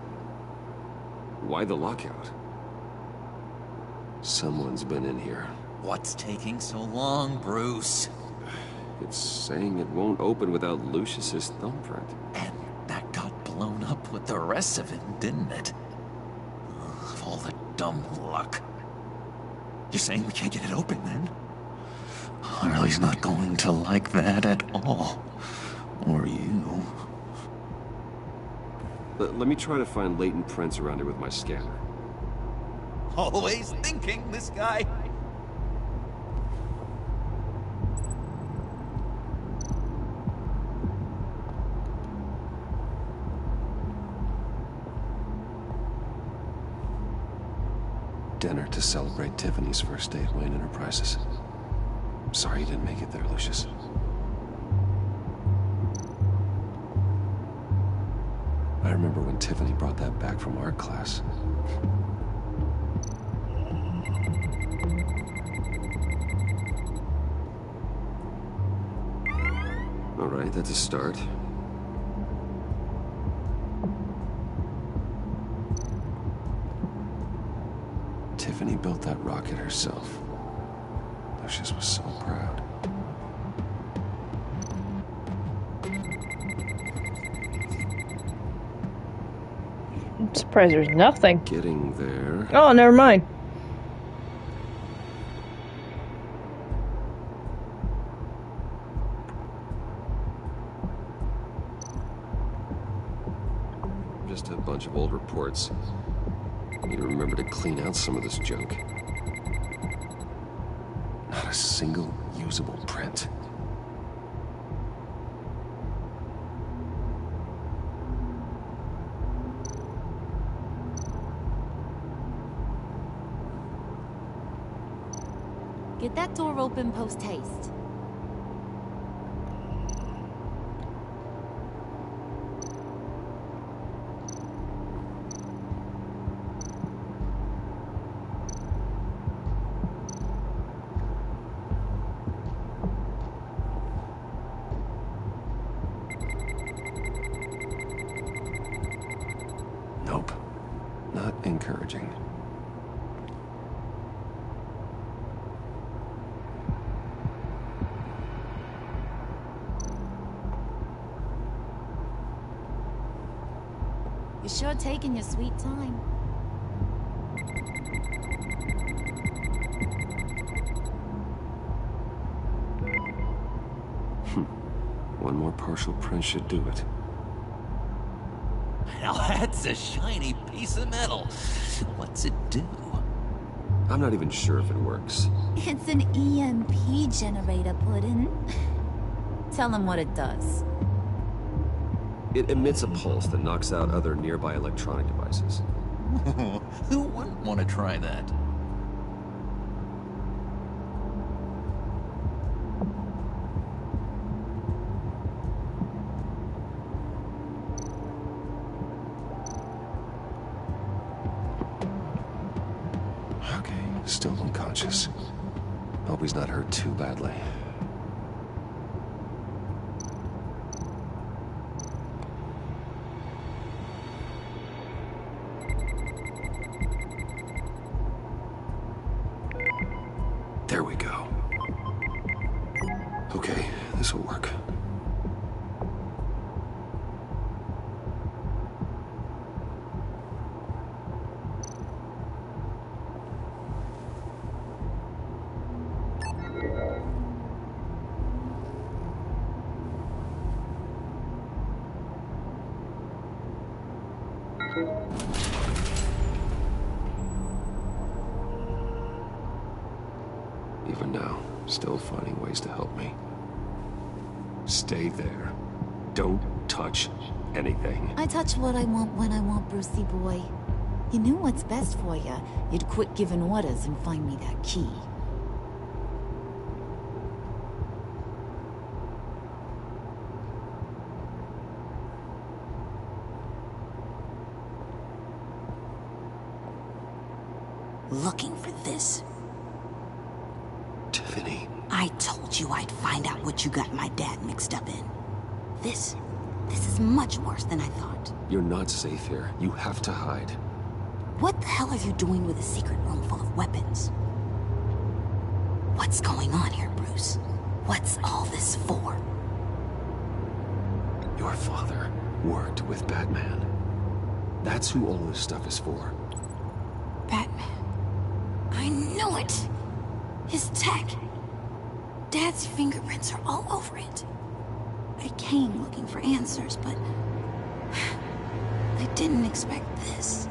Why the lockout? Someone's been in here.
What's taking so long, Bruce?
It's saying it won't open without Lucius's thumbprint.
And that got blown up with the rest of it, didn't it? Of all the dumb luck. You're saying we can't get it open, then? Harley's not going to like that at all. Or you.
Let me try to find latent prints around here with my scanner.
Always thinking, this guy.
Dinner to celebrate Tiffany's first day at Wayne Enterprises. Sorry you didn't make it there, Lucius. I remember when Tiffany brought that back from art class. All right, that's a start. Tiffany built that rocket herself. Lucius was so proud.
I'm surprised there's nothing.
Getting there.
Oh, never mind.
Just a bunch of old reports. Need to remember to clean out some of this junk. Not a single usable print.
Get that door open post-haste.
Nope. Not encouraging.
You're sure taking your sweet time.
One more partial print should do it.
Now that's a shiny piece of metal. What's it do?
I'm not even sure if it works.
It's an EMP generator, Puddin'. Tell him what it does.
It emits a pulse that knocks out other nearby electronic devices.
Who wouldn't want to try that?
Okay, still unconscious. Hope he's not hurt too badly. There we go. Okay, this will work. Even now, still finding ways to help me. Stay there. Don't touch anything.
I touch what I want when I want, Brucey boy. You knew what's best for you. You'd quit giving orders and find me that key.
Looking for this.
Tiffany.
I told you I'd find out what you got my dad mixed up in. This is much worse than I thought.
You're not safe here. You have to hide.
What the hell are you doing with a secret room full of weapons? What's going on here, Bruce? What's all this for?
Your father worked with Batman. That's who all this stuff is for.
Batman. I knew it! His tech. Dad's fingerprints are all over it. I came looking for answers, but I didn't expect this.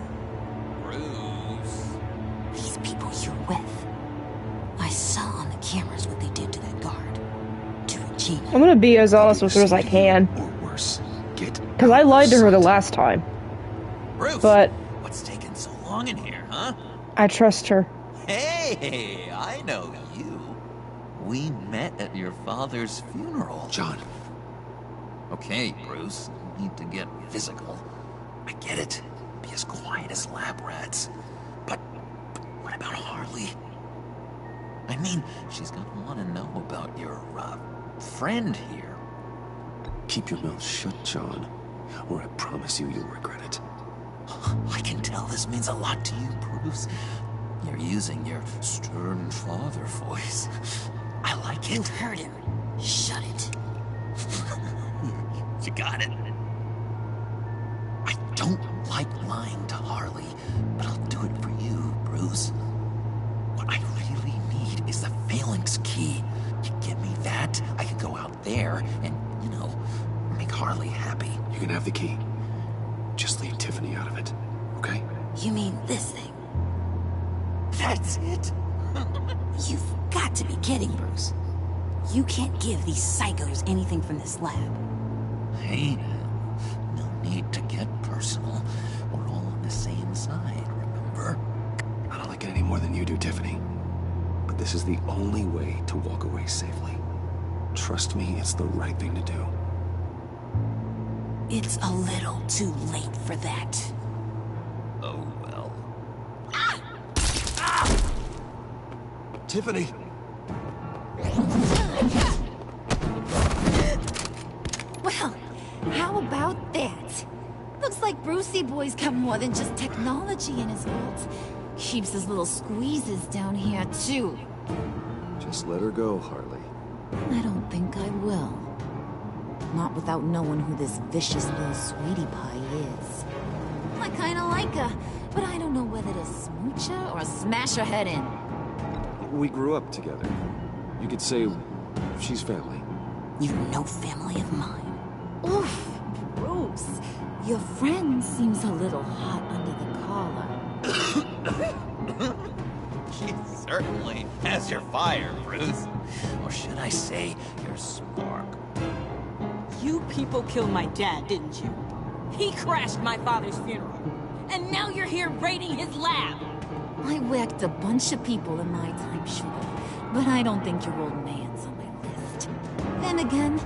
Bruce.
These people you're with. I saw on the cameras what they did to that guard. To Regina.
I'm gonna be as honest with her as I can.
Or worse,
because I lied to her the last time.
Bruce,
but
what's taking so long in here, huh?
I trust her.
Hey, I know you. We met at your father's funeral.
John.
Okay, Bruce, you need to get physical. I get it. Be as quiet as lab rats. But what about Harley? I mean, she's gonna want to know about your, friend here.
Keep your mouth shut, John, or I promise you'll regret it.
I can tell this means a lot to you, Bruce. You're using your stern father voice. I like it.
You heard him. Shut it.
You got it. I don't like lying to Harley, but I'll do it for you, Bruce. What I really need is the Phalanx key. You give me that, I can go out there and, you know, make Harley happy.
You can have the key. Just leave Tiffany out of it, okay?
You mean this thing?
That's it?
You've got to be kidding, Bruce. You can't give these psychos anything from this lab.
Hey now, no need to get personal. We're all on the same side, remember?
I don't like it any more than you do, Tiffany. But this is the only way to walk away safely. Trust me, it's the right thing to do.
It's a little too late for that.
Oh well.
Tiffany!
Well, how about that? Looks like Brucey Boy's got more than just technology in his vault. Keeps his little squeezes down here, too.
Just let her go, Harley.
I don't think I will. Not without knowing who this vicious little sweetie pie is. I kinda like her, but I don't know whether to smooch her or smash her head in.
We grew up together. You could say she's family.
You're no family of mine.
Oof, Bruce. Your friend seems a little hot under the collar.
She certainly has your fire, Bruce. Or should I say, your spark.
You people killed my dad, didn't you? He crashed my father's funeral. And now you're here raiding his lab.
I whacked a bunch of people in my time, sure. But I don't think your old man's on my list. Then again,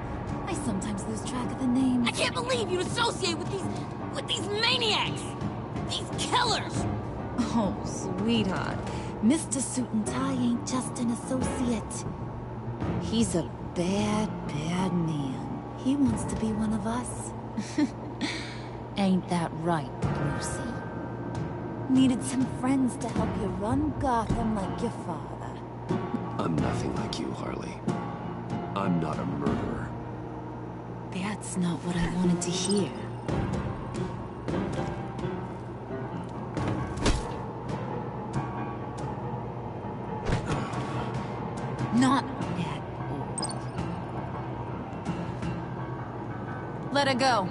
I sometimes lose track of the names.
I can't believe you'd associate with these maniacs! These killers!
Oh, sweetheart. Mr. Suit and Tie ain't just an associate. He's a bad, bad man. He wants to be one of us. Ain't that right, Brucey? Needed some friends to help you run Gotham like your father.
I'm nothing like you, Harley. I'm not a murderer.
That's not what I wanted to hear. Not at all. Let her go.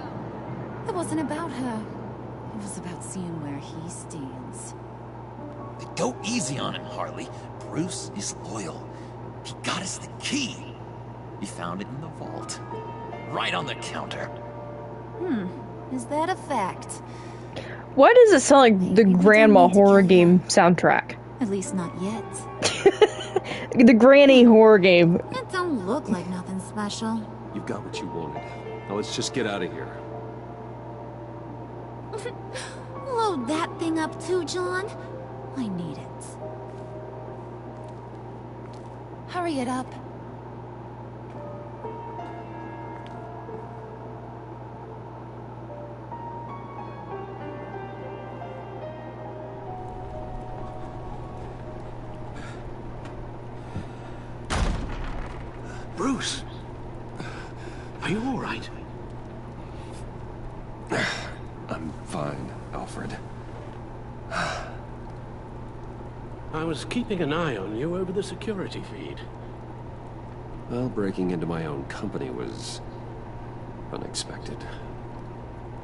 It wasn't about her. It was about seeing where he stands.
Go easy on him, Harley. Bruce is loyal. He got us the key. He found it in the vault. Right on the counter.
Is that a fact?
Why does it sound like the Grandma horror game soundtrack?
At least not yet.
The Granny horror game.
It don't look like nothing special.
You've got what you wanted. Now let's just get out of here.
Load that thing up too, John. I need it. Hurry it up.
Bruce? Are you all right?
I'm fine, Alfred.
I was keeping an eye on you over the security feed.
Well, breaking into my own company was unexpected.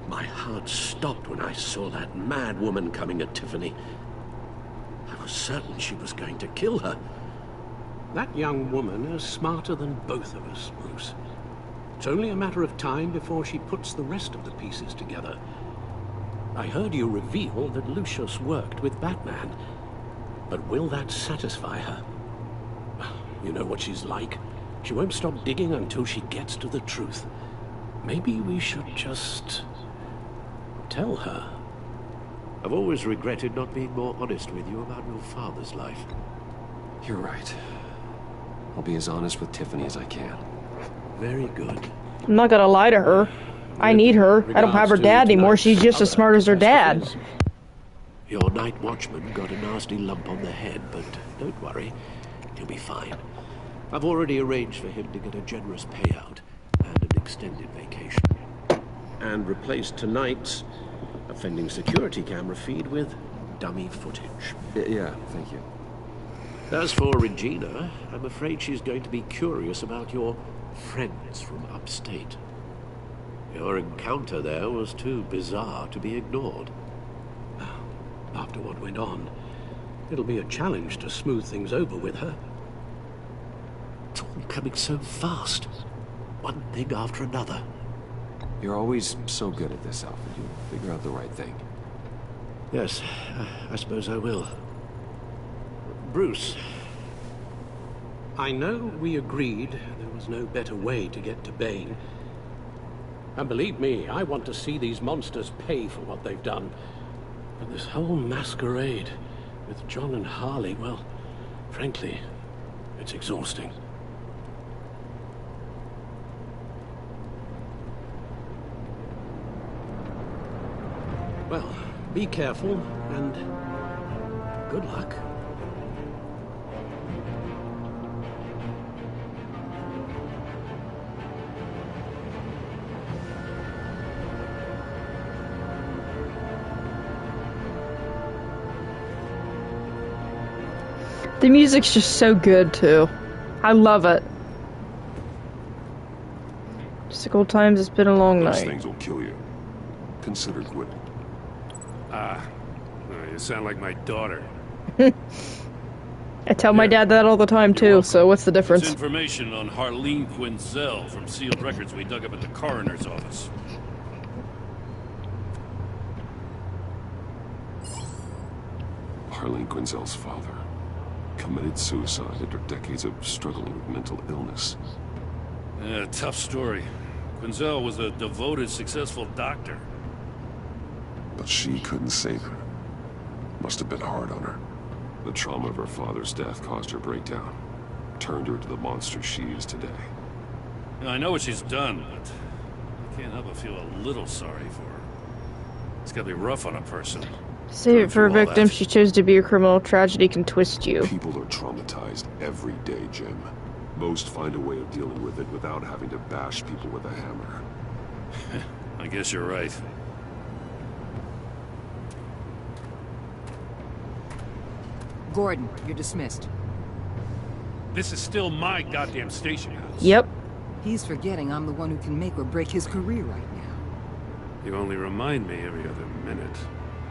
My heart stopped when I saw that mad woman coming at Tiffany. I was certain she was going to kill her. That young woman is smarter than both of us, Bruce. It's only a matter of time before she puts the rest of the pieces together. I heard you reveal that Lucius worked with Batman. But will that satisfy her? You know what she's like. She won't stop digging until she gets to the truth. Maybe we should just tell her.
I've always regretted not being more honest with you about your father's life.
You're right. I'll be as honest with Tiffany as I can.
Very good.
I'm not gonna lie to her. I need her. I don't have her dad anymore. She's just as smart as her dad.
Your night watchman got a nasty lump on the head, but don't worry. He'll be fine. I've already arranged for him to get a generous payout and an extended vacation. And replaced tonight's offending security camera feed with dummy footage.
Yeah, thank you.
As for Regina, I'm afraid she's going to be curious about your friends from upstate. Your encounter there was too bizarre to be ignored. After what went on, it'll be a challenge to smooth things over with her. It's all coming so fast. One thing after another.
You're always so good at this, Alfred. You figure out the right thing.
Yes, I suppose I will. Bruce, I know we agreed there was no better way to get to Bane. And believe me, I want to see these monsters pay for what they've done. But this whole masquerade with John and Harley, well, frankly, it's exhausting. Well, be careful, and good luck.
The music's just so good, too. I love it. Just old times, it's been a long
Those
night.
things will kill you. Consider quitting.
You sound like my daughter.
I tell my dad that all the time, too, so what's the difference?
It's information on Harleen Quinzel from sealed records we dug up at the coroner's office.
Harleen Quinzel's father committed suicide after decades of struggling with mental illness.
Yeah, tough story. Quinzel was a devoted, successful doctor.
But she couldn't save her. Must have been hard on her. The trauma of her father's death caused her breakdown. Turned her into the monster she is today.
Now, I know what she's done, but I can't help but feel a little sorry for her. It's gotta be rough on a person.
Save it for a victim. She chose to be a criminal. Tragedy can twist you.
People are traumatized every day, Jim. Most find a way of dealing with it without having to bash people with a hammer.
I guess you're right.
Gordon, you're dismissed.
This is still my goddamn station house.
Yep.
He's forgetting I'm the one who can make or break his career right now.
You only remind me every other minute.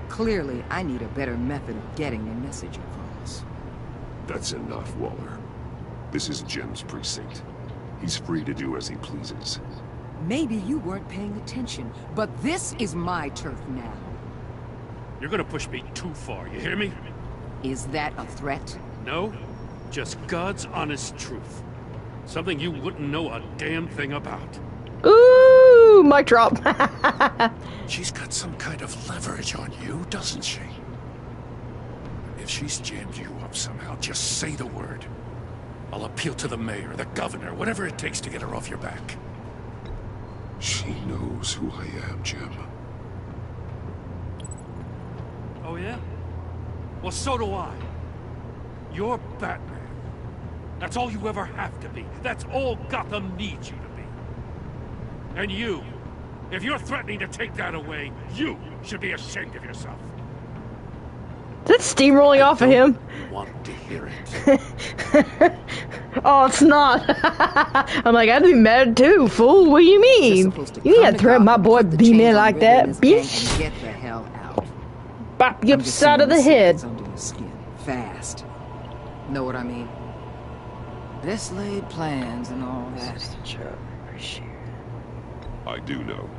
Clearly, I need a better method of getting the message across.
That's enough, Waller. This is Jim's precinct. He's free to do as he pleases.
Maybe you weren't paying attention, but this is my turf now.
You're gonna push me too far, you hear me?
Is that a threat?
No, just God's honest truth. Something you wouldn't know a damn thing about.
Ooh, mic drop.
She's got some kind of leverage on you, doesn't she? If she's jammed you up somehow, just say the word. I'll appeal to the mayor, the governor, whatever it takes to get her off your back.
She knows who I am, Jim.
Oh, yeah? Well, so do I. You're Batman. That's all you ever have to be. That's all Gotham needs you to be. And you, if you're threatening to take that away, you should be ashamed of yourself.
Is that steamrolling off of him?
Want to hear it.
Oh, it's not. I'm like, I'd be mad too, fool. What do you mean? You can't threaten my boy B-Man like that, bitch.
Get the hell out.
Bop you upside of the head.
Under your skin. Fast. Know what I mean? Let's lay plans and all that.
I do know.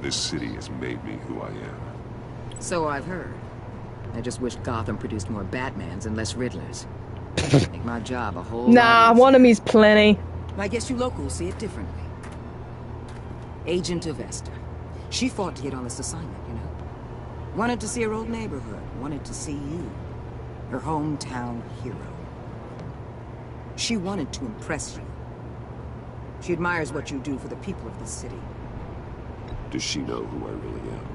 This city has made me who I am.
So I've heard. I just wish Gotham produced more Batmans and less Riddlers. Make my job a whole lot
Nah,
easier.
one of me's plenty.
I guess you locals see it differently. Agent of Esther. She fought to get on this assignment, you know. Wanted to see her old neighborhood. Wanted to see you. Her hometown hero. She wanted to impress you. She admires what you do for the people of this city.
Does she know who I really am?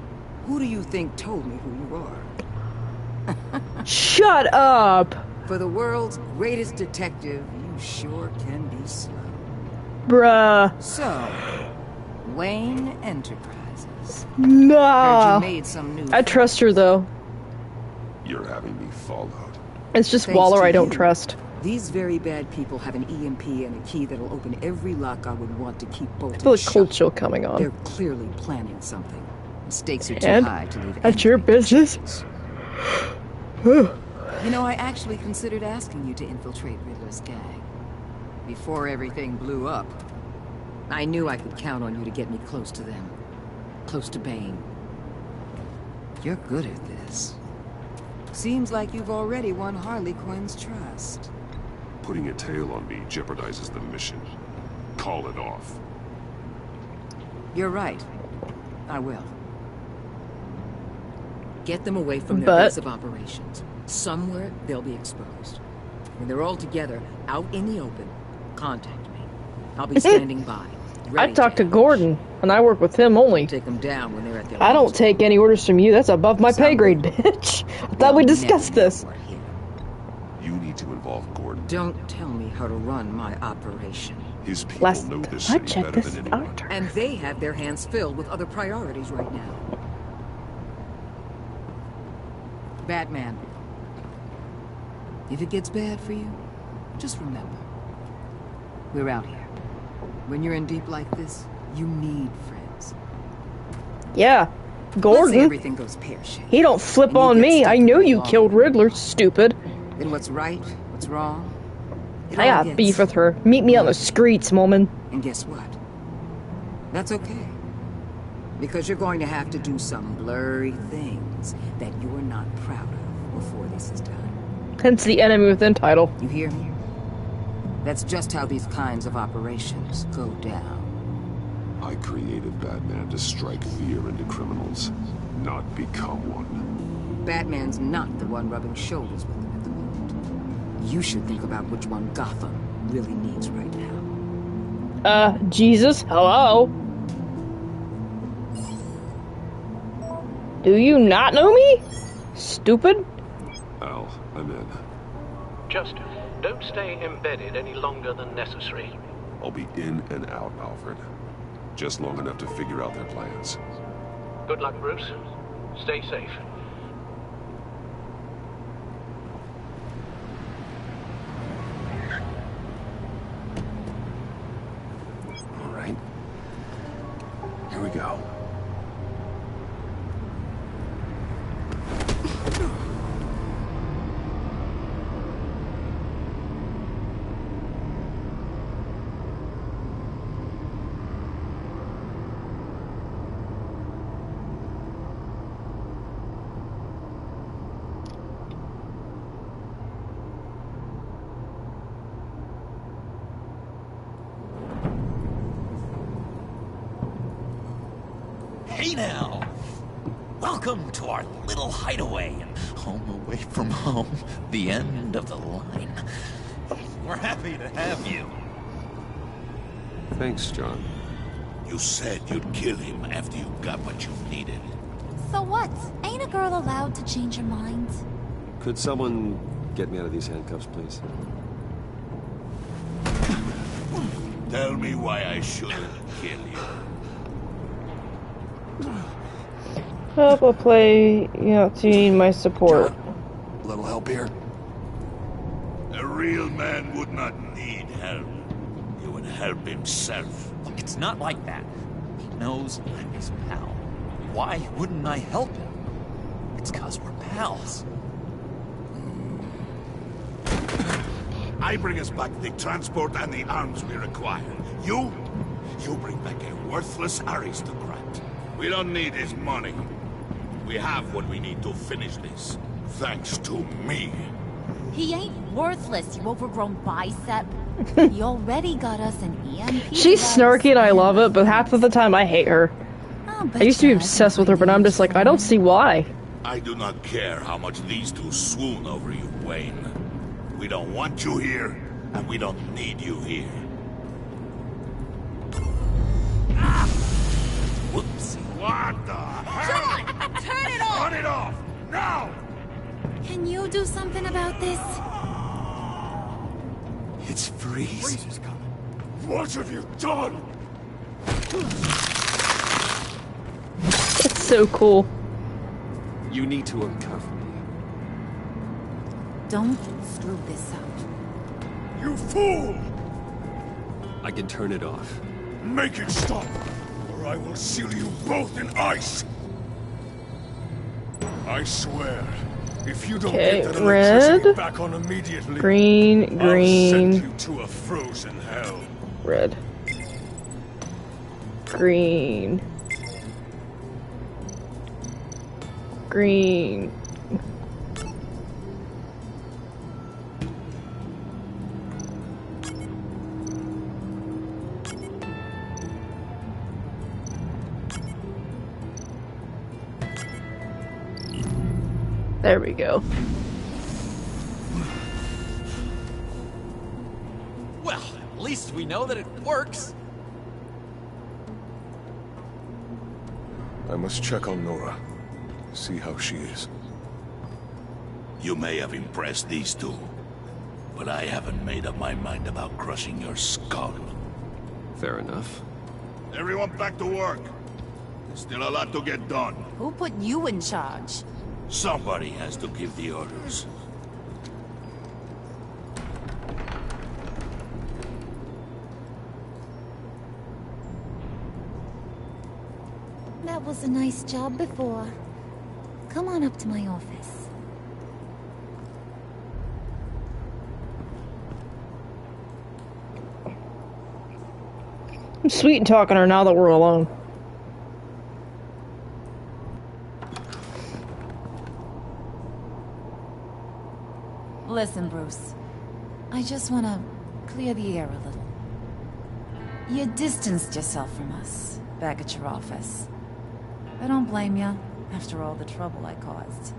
Who do you think told me who you are?
Shut up!
For the world's greatest detective, you sure can be slow.
Bruh.
So, Wayne Enterprises.
Nah.
Heard you made some new
I trust her though.
You're having me followed.
It's just
Thanks
Waller
to
I don't
you.
trust.
These very bad people have an EMP and a key that'll open every lock I would want to keep bolted
I feel like
shut.
cold chill coming on.
They're clearly planning something. The stakes are too
And
high to leave.
that's your business.
You know, I actually considered asking you to infiltrate Riddler's gang. Before everything blew up, I knew I could count on you to get me close to them. Close to Bane. You're good at this. Seems like you've already won Harley Quinn's trust.
Putting a tail on me jeopardizes the mission. Call it off.
You're right. I will. Get them away from their
But-
base of operations. Somewhere they'll be exposed. When they're all together, out in the open, contact me. I'll be standing by.
I talked to Gordon, and I work with him only.
Take them down when they're at their
I don't take any orders from you. That's above my pay grade, bitch. I thought we discussed this.
You need to involve Gordon.
Don't tell me how to run my operation.
His people know this
I
city
checked
better
this
than anyone.
out.
And they have their hands filled with other priorities right now. Batman. If it gets bad for you, just remember. We're out here. When you're in deep like this, you need friends.
Yeah,
Let's say
Gordon.
everything goes pear-shaped.
He don't flip
And you
on
get
me.
stuck
I know
in
you
the
killed
long
Riddler, stupid.
Then what's right, what's wrong? It
I
all
got
gets-
beef with her. Meet me on the streets, woman.
And guess what? That's okay. Because you're going to have to do some blurry things that you're not proud of before this is done.
Hence the Enemy Within title.
You hear me? That's just how these kinds of operations go down.
I created Batman to strike fear into criminals, not become one.
Batman's not the one rubbing shoulders with them at the moment. You should think about which one Gotham really needs right now.
Jesus, hello? Do you not know me? Stupid?
Al, I'm in.
Just don't stay embedded any longer than necessary.
I'll be in and out, Alfred. Just long enough to figure out their plans.
Good luck, Bruce. Stay safe.
All right. Here we go.
Hey now! Welcome to our little hideaway and home away from home. The end of the line. We're happy to have you.
Thanks, John.
You said you'd kill him after you got what you needed.
So what? Ain't a girl allowed to change her mind?
Could someone get me out of these handcuffs, please?
Tell me why I shouldn't kill you.
Help, I'll play. Do you need my support?
A little help here.
A real man would not need help. He would help himself.
Look, it's not like that. He knows I'm his pal. Why wouldn't I help him? It's 'cause we're pals.
I bring us back the transport and the arms we require. You bring back a worthless aristocrat. We don't need his money. We have what we need to finish this. Thanks to me.
He ain't worthless, you overgrown bicep. He already got us an EMP.
She's snarky and I love it, but half of the time I hate her. I used to be obsessed with her, but I'm just like, I don't see why.
I do not care how much these two swoon over you, Wayne. We don't want you here, and we don't need you here. Ah! Whoopsie. What the hell?
John! Turn it off!
Turn it off! Now!
Can you do something about this?
It's Freeze. Freeze is coming. What have you done?
It's so cool.
You need to uncuff me.
Don't screw this up.
You fool!
I can turn it off.
Make it stop, or I will seal you both in ice. I swear, if you don't get that electricity back on immediately,
green,
I'll send you to a frozen hell.
Red. Green. Green. There we go.
Well, at least we know that it works.
I must check on Nora. See how she is.
You may have impressed these two, but I haven't made up my mind about crushing your skull.
Fair enough.
Everyone back to work. There's still a lot to get done.
Who put you in charge?
Somebody has to give the orders.
That was a nice job before. Come on up to my office.
I'm sweet and talking to her now that we're alone.
Listen, Bruce. I just want to clear the air a little. You distanced yourself from us back at your office. I don't blame you, after all the trouble I caused.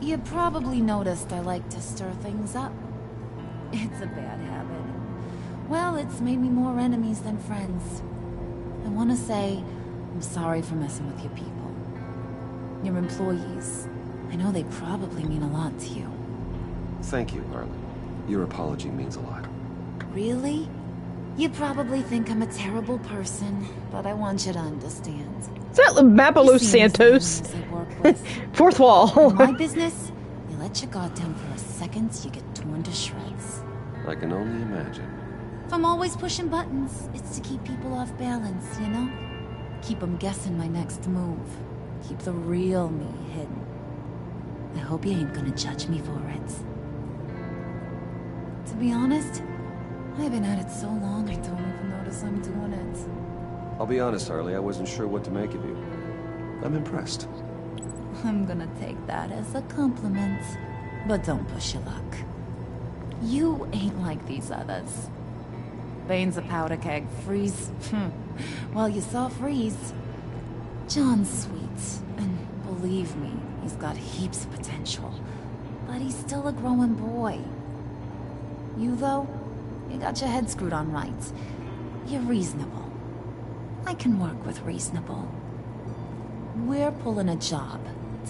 You probably noticed I like to stir things up. It's a bad habit. Well, it's made me more enemies than friends. I want to say I'm sorry for messing with your people. Your employees. I know they probably mean a lot to you.
Thank you, Harlan. Your apology means a lot.
Really? You probably think I'm a terrible person, but I want you to understand.
Is that Map of Los Santos? Fourth wall.
In my business, you let your guard down for a second, you get torn to shreds.
I can only imagine.
If I'm always pushing buttons, it's to keep people off balance, you know? Keep them guessing my next move. Keep the real me hidden. I hope you ain't gonna judge me for it. To be honest, I've been at it so long I don't even notice I'm doing it.
I'll be honest, Harley, I wasn't sure what to make of you. I'm impressed.
I'm gonna take that as a compliment. But don't push your luck. You ain't like these others. Bane's a powder keg. Freeze. Well, you saw Freeze. John's sweet, and believe me, he's got heaps of potential. But he's still a growing boy. You, though, you got your head screwed on right. You're reasonable. I can work with reasonable. We're pulling a job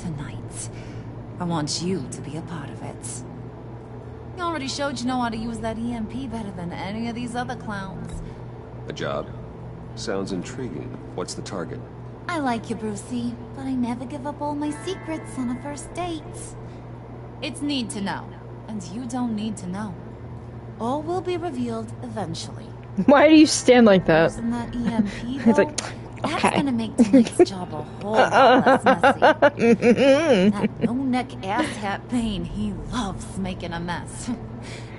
tonight. I want you to be a part of it. You already showed you know how to use that EMP better than any of these other clowns.
A job? Sounds intriguing. What's the target?
I like you, Brucey, but I never give up all my secrets on a first date. It's need to know, and you don't need to know. All will be revealed eventually.
Why do you stand like that?
Using that EMP, though,
He's like,
that's
okay.
gonna make tonight's job a whole lot less messy. That no-neck asshat Bane, he loves making a mess.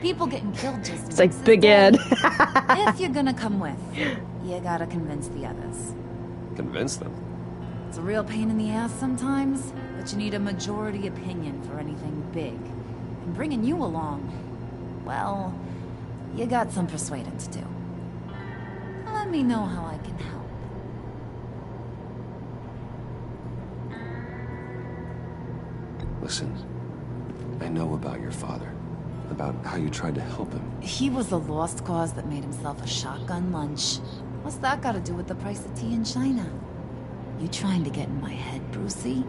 People getting killed just
It's like Big Ed.
If you're gonna come with, you gotta convince the others.
Convince them?
It's a real pain in the ass sometimes, but you need a majority opinion for anything big. And bringing you along, well, you got some persuading to do. Let me know how I can help.
Listen, I know about your father. About how you tried to help him.
He was a lost cause that made himself a shotgun lunch. What's that got to do with the price of tea in China? You trying to get in my head, Brucey?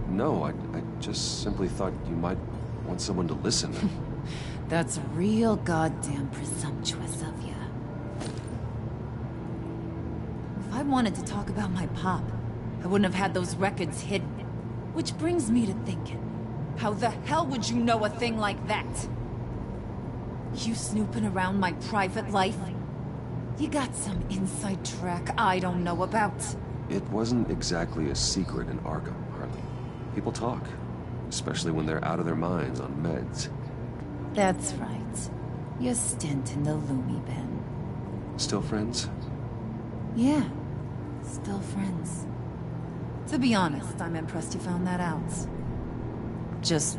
No, I just simply thought you might want someone to listen.
That's real goddamn presumptuous of you. If I wanted to talk about my pop, I wouldn't have had those records hidden. Which brings me to thinking, how the hell would you know a thing like that? You snooping around my private life? You got some inside track I don't know about.
It wasn't exactly a secret in Arkham, Harley. People talk, especially when they're out of their minds on meds.
That's right. Your stint in the loony bin.
Still friends?
Yeah, still friends. To be honest, I'm impressed you found that out. Just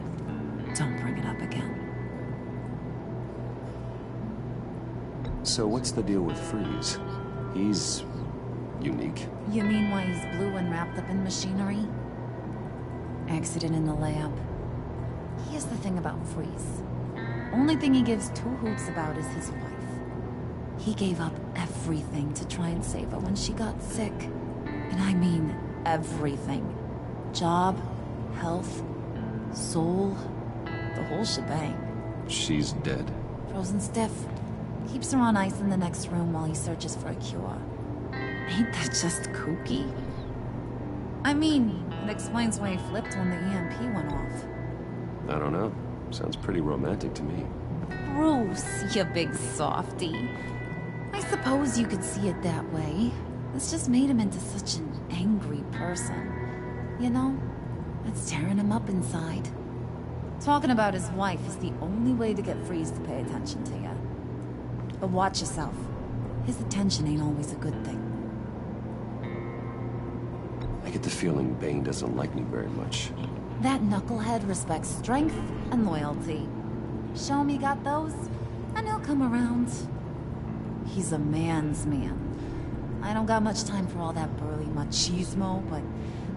don't bring it up again.
So what's the deal with Freeze? He's unique.
You mean why he's blue and wrapped up in machinery? Accident in the lab. Here's the thing about Freeze. Only thing he gives two hoots about is his wife. He gave up everything to try and save her when she got sick. And I mean everything. Job, health, soul, the whole shebang.
She's dead.
Frozen stiff. Keeps her on ice in the next room while he searches for a cure. Ain't that just kooky? I mean, it explains why he flipped when the EMP went off.
I don't know. Sounds pretty romantic to me.
Bruce, you big softy. I suppose you could see it that way. It's just made him into such an angry person. You know, it's tearing him up inside. Talking about his wife is the only way to get Freeze to pay attention to you. But watch yourself. His attention ain't always a good thing.
I get the feeling Bane doesn't like me very much.
That knucklehead respects strength and loyalty. Show him he got those, and he'll come around. He's a man's man. I don't got much time for all that burly machismo, but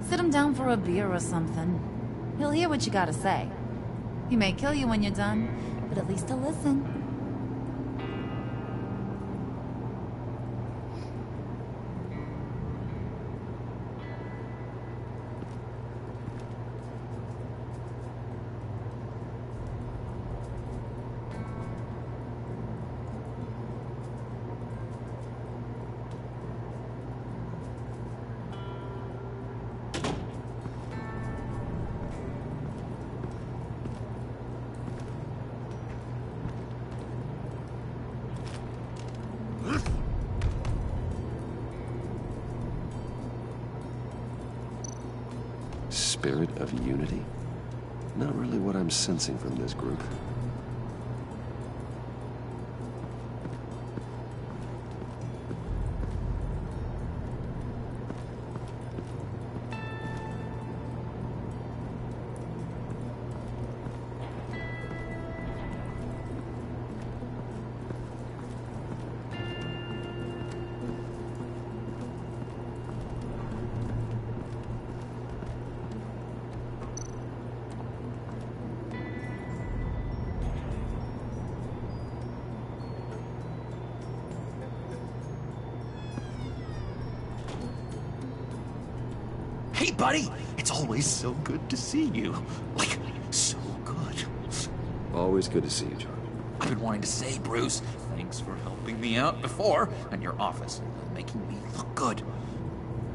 sit him down for a beer or something. He'll hear what you gotta say. He may kill you when you're done, but at least he'll listen.
Spirit of unity? Not really what I'm sensing from this group.
Hey, buddy! It's It's always so good to see you. Like, so good.
Always good to see you, John.
I've been wanting to say, Bruce, thanks for helping me out before, and your office, making me look good.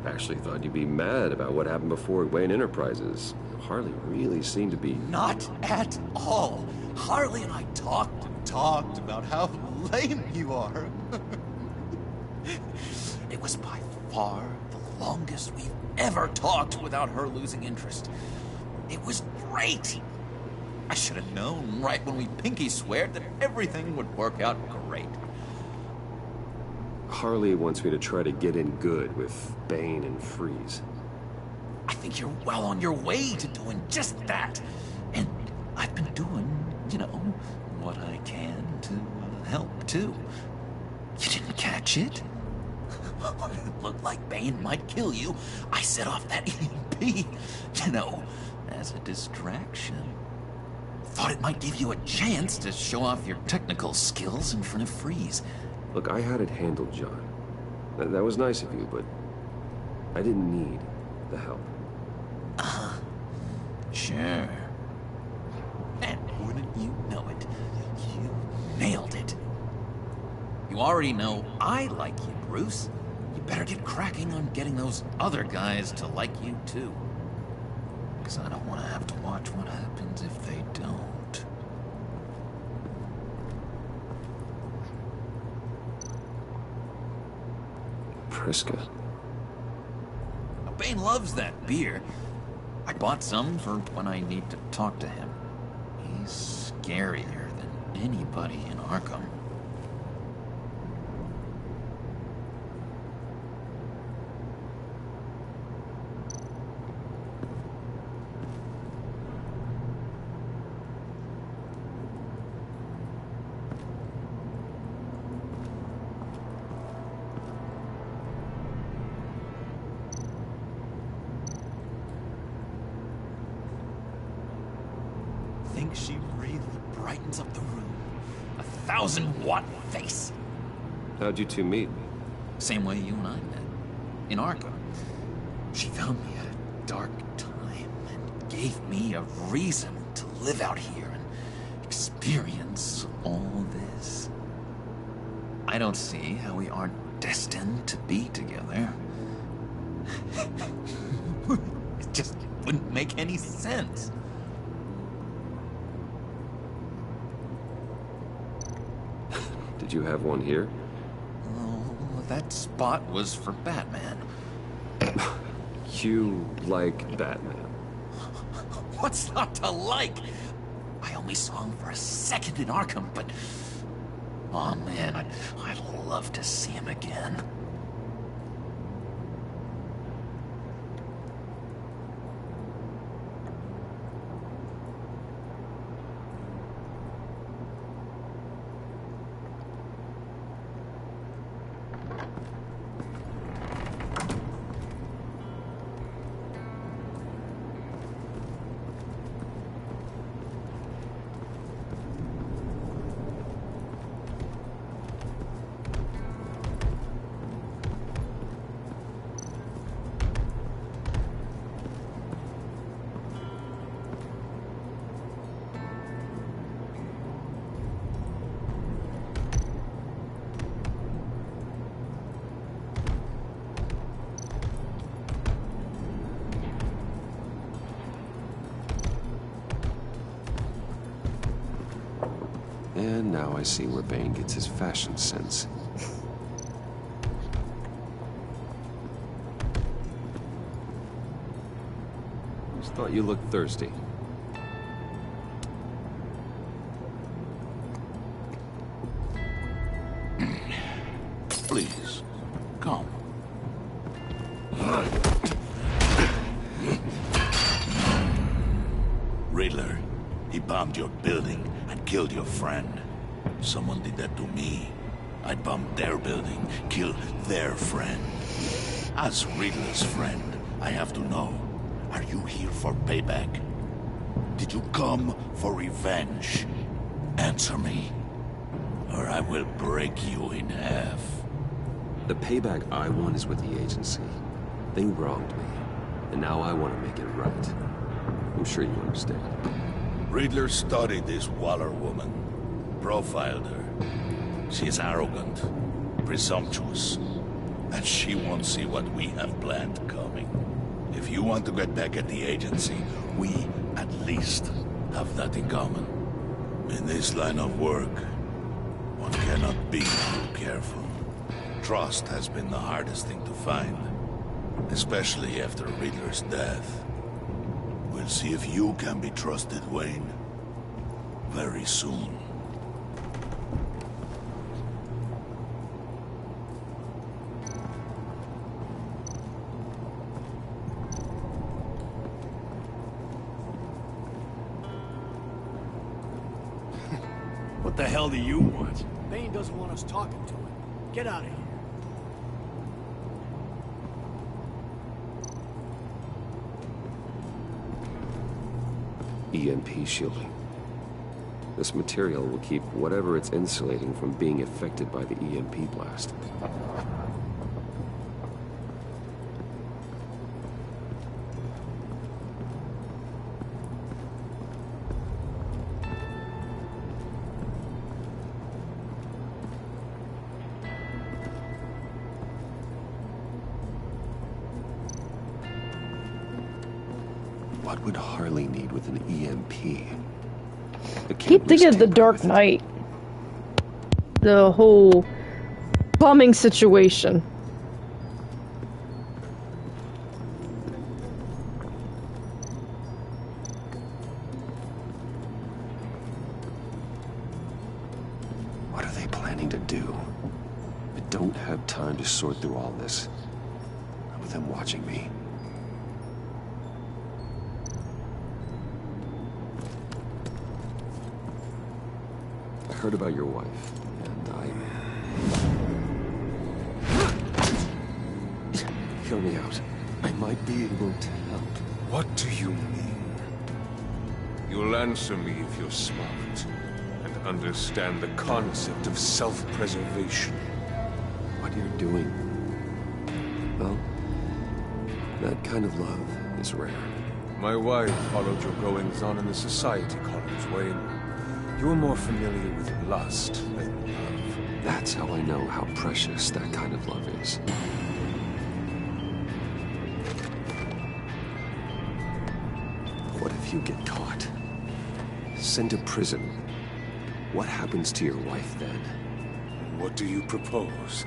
Actually thought you'd be mad about what happened before at Wayne Enterprises. Harley really seemed to be...
Not at all. Harley and I talked and talked about how lame you are. It was by far the longest we've ever talked without her losing interest. It was great. I should have known right when we pinky sweared that everything would work out great.
Harley wants me to try to get in good with Bane and Freeze.
I think you're well on your way to doing just that. And I've been doing, you know, what I can to help, too. You didn't catch it? It looked like Bane might kill you. I set off that EMP, you know, as a distraction. Thought it might give you a chance to show off your technical skills in front of Freeze.
Look, I had it handled, John. That was nice of you, but I didn't need the help.
Sure. And wouldn't you know it, you nailed it. You already know I like you, Bruce. You better get cracking on getting those other guys to like you, too. Because I don't want to have to watch what happens if they don't.
Priska.
Bane loves that beer. I bought some for when I need to talk to him. He's scarier than anybody in Arkham. Think she really brightens up the room. 1,000-watt face.
How'd you two meet?
Same way you and I met. In Arkham. She found me at a dark time and gave me a reason to live out here and experience all this. I don't see how we aren't destined to be together. It just wouldn't make any sense.
Did you have one here?
Oh, that spot was for Batman.
You like Batman?
What's not to like? I only saw him for a second in Arkham, but... oh man, I'd love to see him again.
And now I see where Bane gets his fashion sense. Just thought you looked thirsty.
Please, come. Riddler, he bombed your building and killed your friend. Someone did that to me. I'd bomb their building, kill their friend. As Riddler's friend, I have to know, are you here for payback? Did you come for revenge? Answer me, or I will break you in half.
The payback I want is with the agency. They wronged me. And now I want to make it right. I'm sure you understand.
Riddler studied this Waller woman, profiled her. She is arrogant, presumptuous, and she won't see what we have planned coming. If you want to get back at the agency, we at least have that in common. In this line of work, one cannot be too careful. Trust has been the hardest thing to find, especially after Riddler's death. We'll see if you can be trusted, Wayne, very soon.
What the hell do you want? Bane doesn't want us talking to him. Get out of here.
EMP shielding. This material will keep whatever it's insulating from being affected by the EMP blast. What would Harley need with an EMP?
Keep thinking of the Dark Knight. The whole bombing situation.
What are they planning to do? I don't have time to sort through all this. Not with them watching me. I heard about your wife, and hear me out. I might be able to help.
What do you mean? You'll answer me if you're smart and understand the concept of self-preservation.
What you're doing, well, that kind of love is rare.
My wife followed your goings-on in the Society College, Wayne. You're more familiar with lust than love.
That's how I know how precious that kind of love is. What if you get caught? Sent to prison? What happens to your wife then?
What do you propose?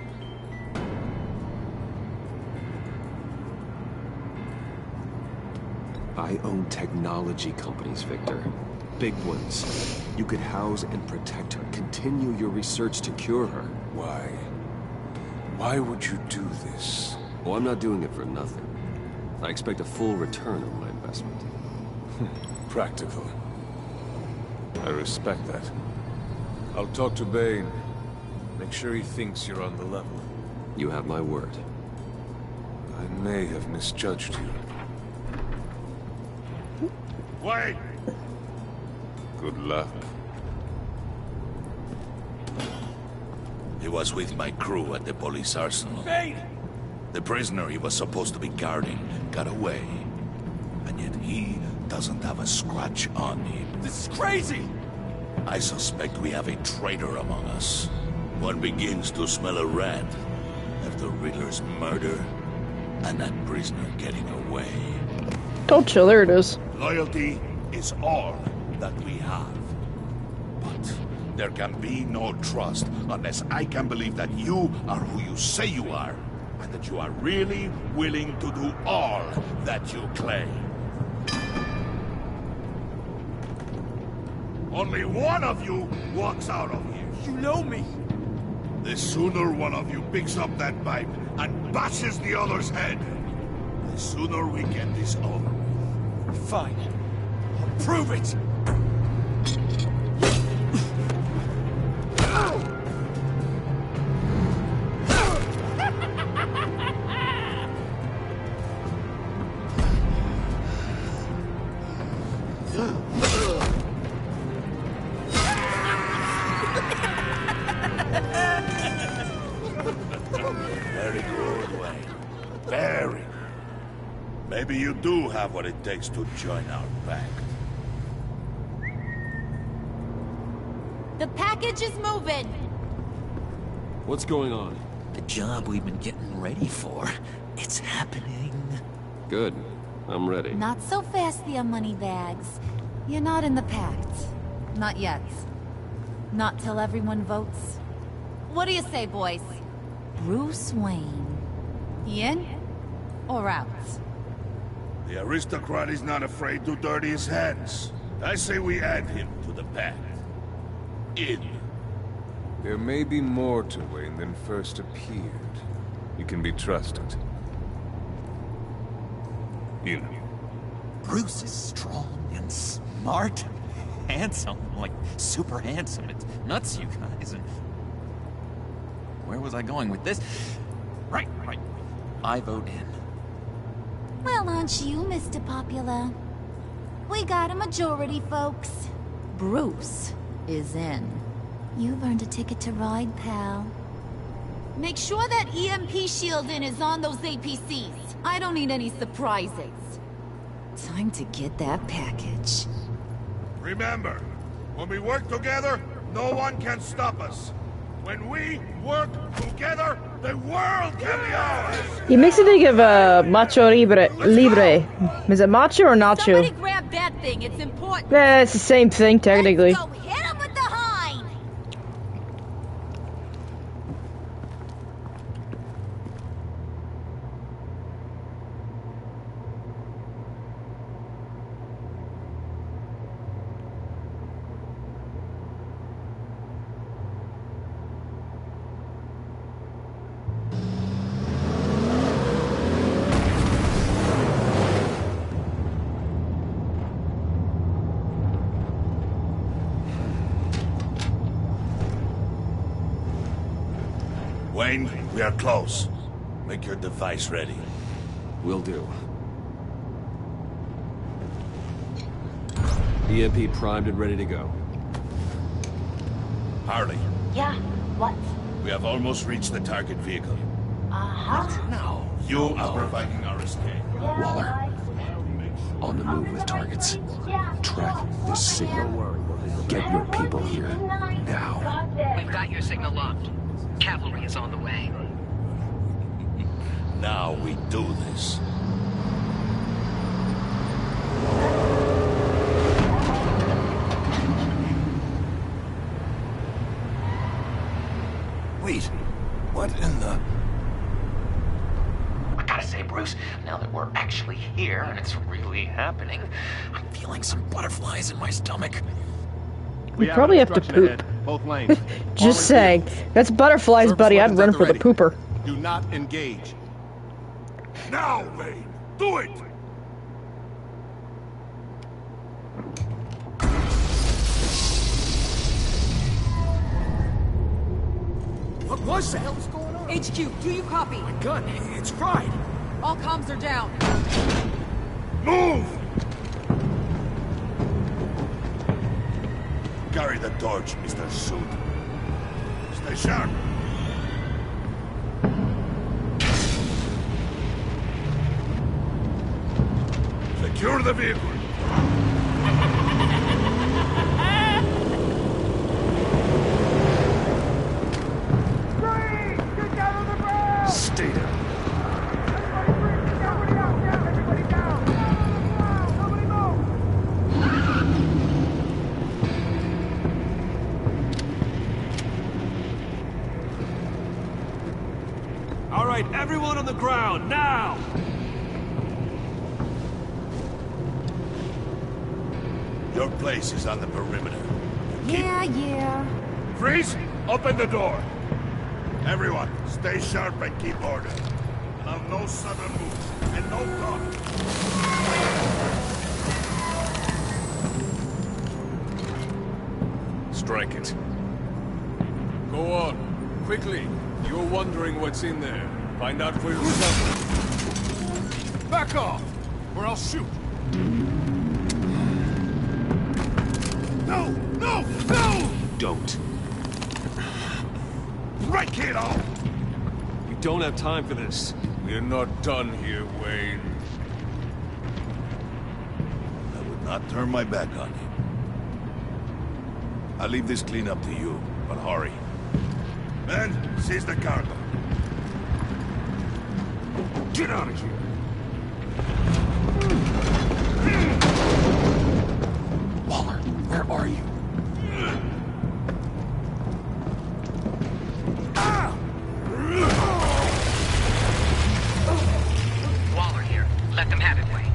I own technology companies, Victor. Big ones. You could house and protect her. Continue your research to cure her.
Why? Why would you do this?
Oh, I'm not doing it for nothing. I expect a full return on my investment.
Practical. I respect that. I'll talk to Bane. Make sure he thinks you're on the level.
You have my word.
I may have misjudged you.
Wait!
Good luck.
He was with my crew at the police arsenal.
Bane!
The prisoner he was supposed to be guarding got away. And yet he doesn't have a scratch on him.
This is crazy!
I suspect we have a traitor among us. One begins to smell a rat after Riddler's murder and that prisoner getting away.
Don't chill, there it is.
Loyalty is all that we have. But there can be no trust unless I can believe that you are who you say you are, and that you are really willing to do all that you claim. Only one of you walks out of here.
You know me.
The sooner one of you picks up that pipe and bashes the other's head, the sooner we get this over with.
Fine. I'll prove it!
Very good, Wayne. Very. Maybe you do have what it takes to join our pact.
The package is moving!
What's going on?
The job we've been getting ready for. It's happening.
Good. I'm ready.
Not so fast there, Moneybags. You're not in the pact. Not yet. Not till everyone votes. What do you say, boys? Bruce Wayne. In or out?
The aristocrat is not afraid to dirty his hands. I say we add him to the pact. In.
There may be more to Wayne than first appeared. You can be trusted. In.
Bruce is strong and smart, handsome, like super handsome. It's nuts, you guys. And where was I going with this? Right. I vote in.
Well, aren't you, Mr. Popular? We got a majority, folks. Bruce is in. You've earned a ticket to ride, pal. Make sure that EMP shielding is on those APCs. I don't need any surprises. Time to get that package.
Remember, when we work together, no one can stop us. When we work together, the world can be ours!
He makes me think of Macho Libre. Is it Macho or Nacho?
Somebody grab that thing, it's important.
Yeah, it's the same thing, technically.
Let's go hit him with the hind!
Wayne, we are close. Make your device ready.
Will do. EMP primed and ready to go.
Harley.
Yeah, what?
We have almost reached the target vehicle.
Uh-huh.
No. You are providing our escape.
Waller. On the move with targets. Track this signal. Get your people here. Now.
We've got your signal locked. Cavalry is on the way.
Now we do this.
Wait, what in the... I gotta say, Bruce, now that we're actually here and it's really happening, I'm feeling some butterflies in my stomach.
You probably have to poop.
Both lanes.
Just saying. That's butterflies, buddy. I'd run for the pooper.
Do not engage.
Now, Wayne! Do it!
What was that? What's going on?
HQ, do you copy?
My gun, it's fried.
All comms are down.
Move! Carry the torch, Mr. Suit. Stay sharp. Secure the vehicle.
Stay down.
All right, everyone on the ground, now!
Your place is on the perimeter.
Yeah.
Freeze! Open the door! Everyone, stay sharp and keep order. Allow no sudden moves, and no talk.
Strike it.
Go on, quickly. You're wondering what's in there. Find out for yourself. Back off, or I'll shoot.
No! No! No!
Don't.
Break it off!
We don't have time for this.
We're not done here, Wayne.
not turn my back on you. I'll leave this clean up to you, but hurry. Men, seize the cargo.
Get out of here!
Waller, where are you?
Waller here. Let them have it, Wayne.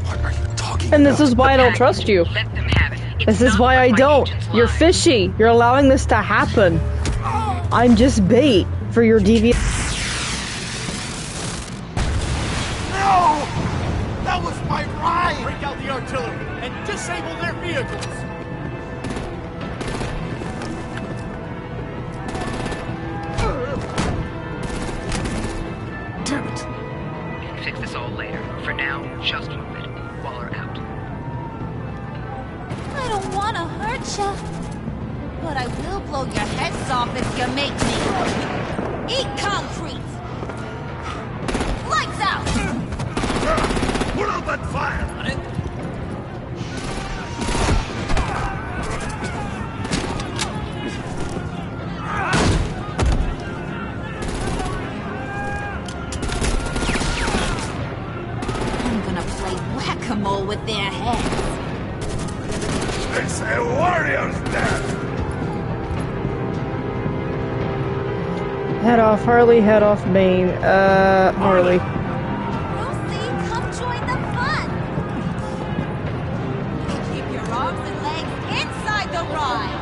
What are you talking
And this is why I don't trust you.
Let them have it.
This is why I don't. You're fishy. You're allowing this to happen. I'm just bait for your devious.
No! That was my ride! Break out the artillery and disable their vehicles!
Damn it.
We can fix this all later. For now, just move it. Waller out.
I don't want to hurt ya, but I will blow your heads off if you make me. Eat concrete! Lights out!
Put out that fire!
I'm gonna play whack-a-mole with their heads.
It's a warrior's death!
Head off, Harley. Head off, Bane. Harley.
Lucy, come join the fun! Keep your arms and legs inside the ride!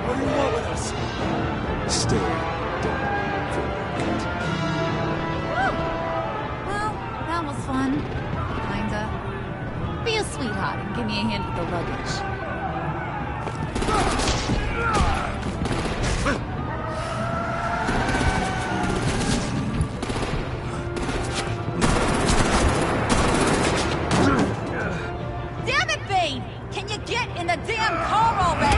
What do you want with us?
Stay down.
Well, that was fun. Kinda. Be a sweetheart and give me a hand with the luggage. Damn it, Bane! Can you get in the damn car already?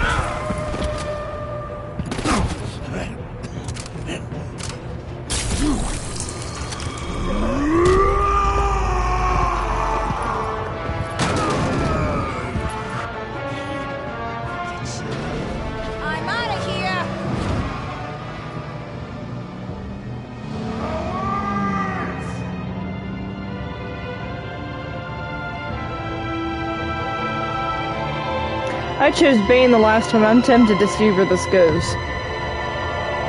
I'm out of here!
I chose Bane the last time. I'm tempted to see where this goes.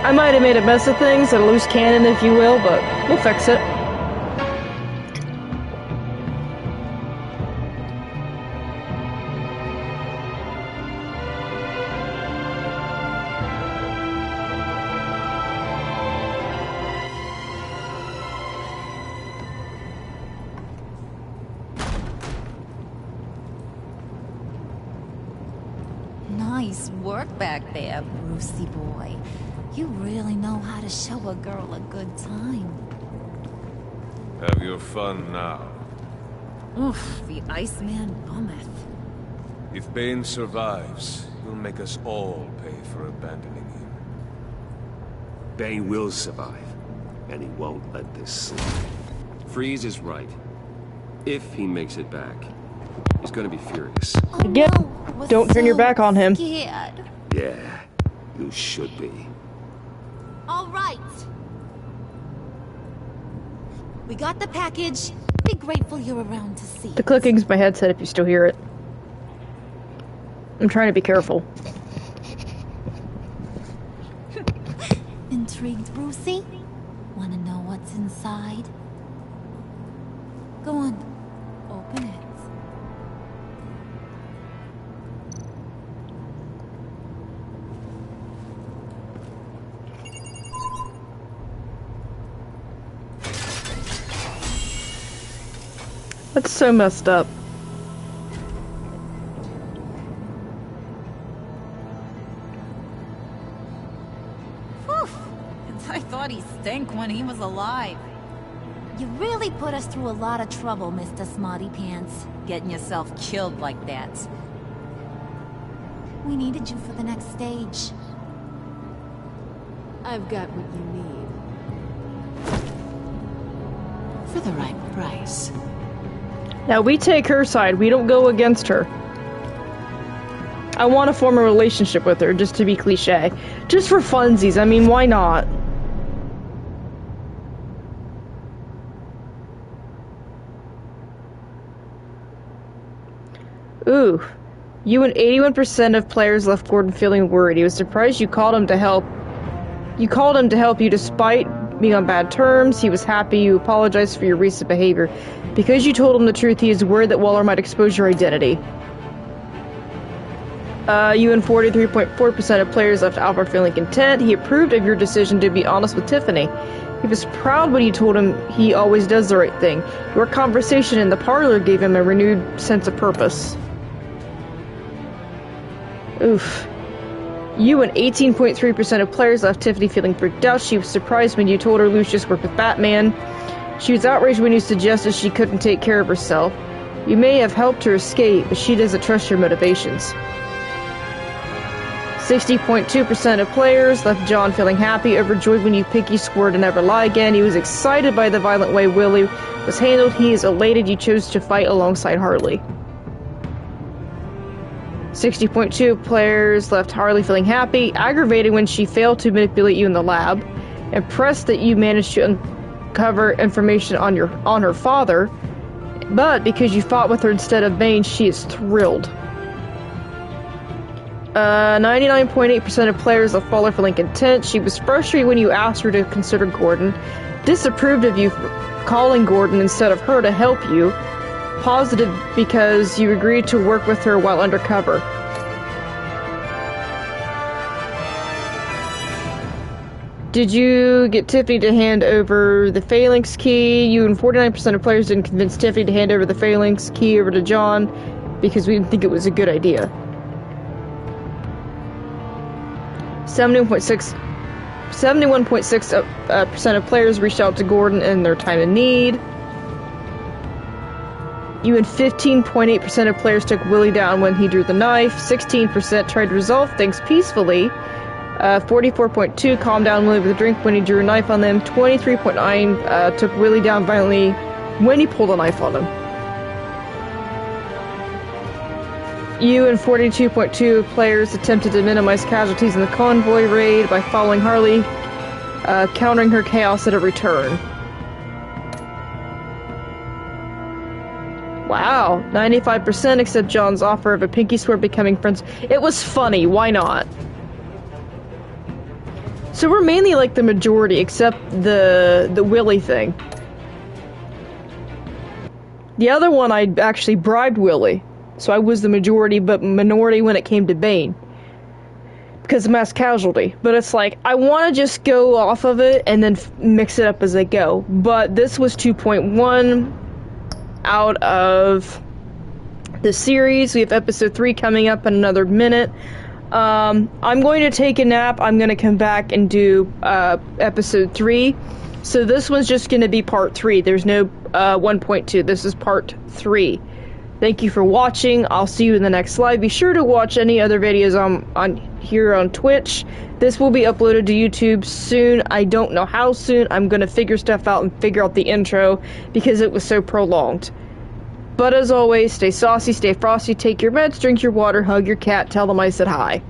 I might have made a mess of things, a loose cannon if you will, but we'll fix it.
Nice work back there, Brucey boy. You really know how to show a girl a good time.
Have your fun now.
Oof, the Iceman bummeth.
If Bane survives, he'll make us all pay for abandoning him.
Bane will survive, and he won't let this slide. Freeze is right. If he makes it back, he's gonna be furious.
Yep. Don't turn your back on him.
Scared.
Yeah, you should be.
All right. We got the package. Be grateful you're around to see.
The clicking's my headset if you still hear it. I'm trying to be careful.
Intrigued, Brucey? Wanna know what's inside? Go on. Open it.
That's so messed up.
Whew. I thought he stank when he was alive. You really put us through a lot of trouble, Mr. Smarty Pants. Getting yourself killed like that. We needed you for the next stage.
I've got what you need. For the right price.
Now we take her side, we don't go against her. I want to form a relationship with her, just to be cliche. Just for funsies, I mean, why not? Ooh. You and 81% of players left Gordon feeling worried. He was surprised you called him to help. You called him to help you despite being on bad terms. He was happy you apologized for your recent behavior. Because you told him the truth, he is worried that Waller might expose your identity. You and 43.4% of players left Albert feeling content. He approved of your decision to be honest with Tiffany. He was proud when you told him he always does the right thing. Your conversation in the parlor gave him a renewed sense of purpose. Oof. You and 18.3% of players left Tiffany feeling freaked out. She was surprised when you told her Lucius worked with Batman. She was outraged when you suggested she couldn't take care of herself. You may have helped her escape, but she doesn't trust your motivations. 60.2% of players left John feeling happy, overjoyed when you pinky swear to never lie again. He was excited by the violent way Willie was handled. He is elated you chose to fight alongside Harley. 60.2 players left Harley feeling happy, aggravated when she failed to manipulate you in the lab, impressed that you managed to uncover information on her father, but because you fought with her instead of Bane, she is thrilled. 99.8% of players left Waller feeling content. She was frustrated when you asked her to consider Gordon, disapproved of you calling Gordon instead of her to help you, positive because you agreed to work with her while undercover. Did you get Tiffany to hand over the Phalanx key? You and 49% of players didn't convince Tiffany to hand over the Phalanx key over to John because we didn't think it was a good idea. 71.6% of players reached out to Gordon in their time of need. You and 15.8% of players took Willie down when he drew the knife. 16% tried to resolve things peacefully. 44.2% calmed down Willie with a drink when he drew a knife on them. 23.9% took Willie down violently when he pulled a knife on him. You and 42.2% players attempted to minimize casualties in the convoy raid by following Harley, countering her chaos at every turn. Wow, 95% accept John's offer of a pinky swear becoming friends. It was funny, why not? So we're mainly like the majority, except the Willie thing. The other one, I actually bribed Willie. So I was the majority, but minority when it came to Bane. Because of mass casualty. But it's like, I want to just go off of it and then mix it up as I go. But this was 2.1 out of the series. We have episode 3 coming up in another minute. I'm going to take a nap. I'm going to come back and do episode 3. So this one's just going to be part 3. There's no 1.2. This is part 3. Thank you for watching. I'll see you in the next live. Be sure to watch any other videos on here on Twitch. This will be uploaded to YouTube soon. I don't know how soon. I'm going to figure stuff out and figure out the intro because it was so prolonged. But as always, stay saucy, stay frosty, take your meds, drink your water, hug your cat, tell them I said hi.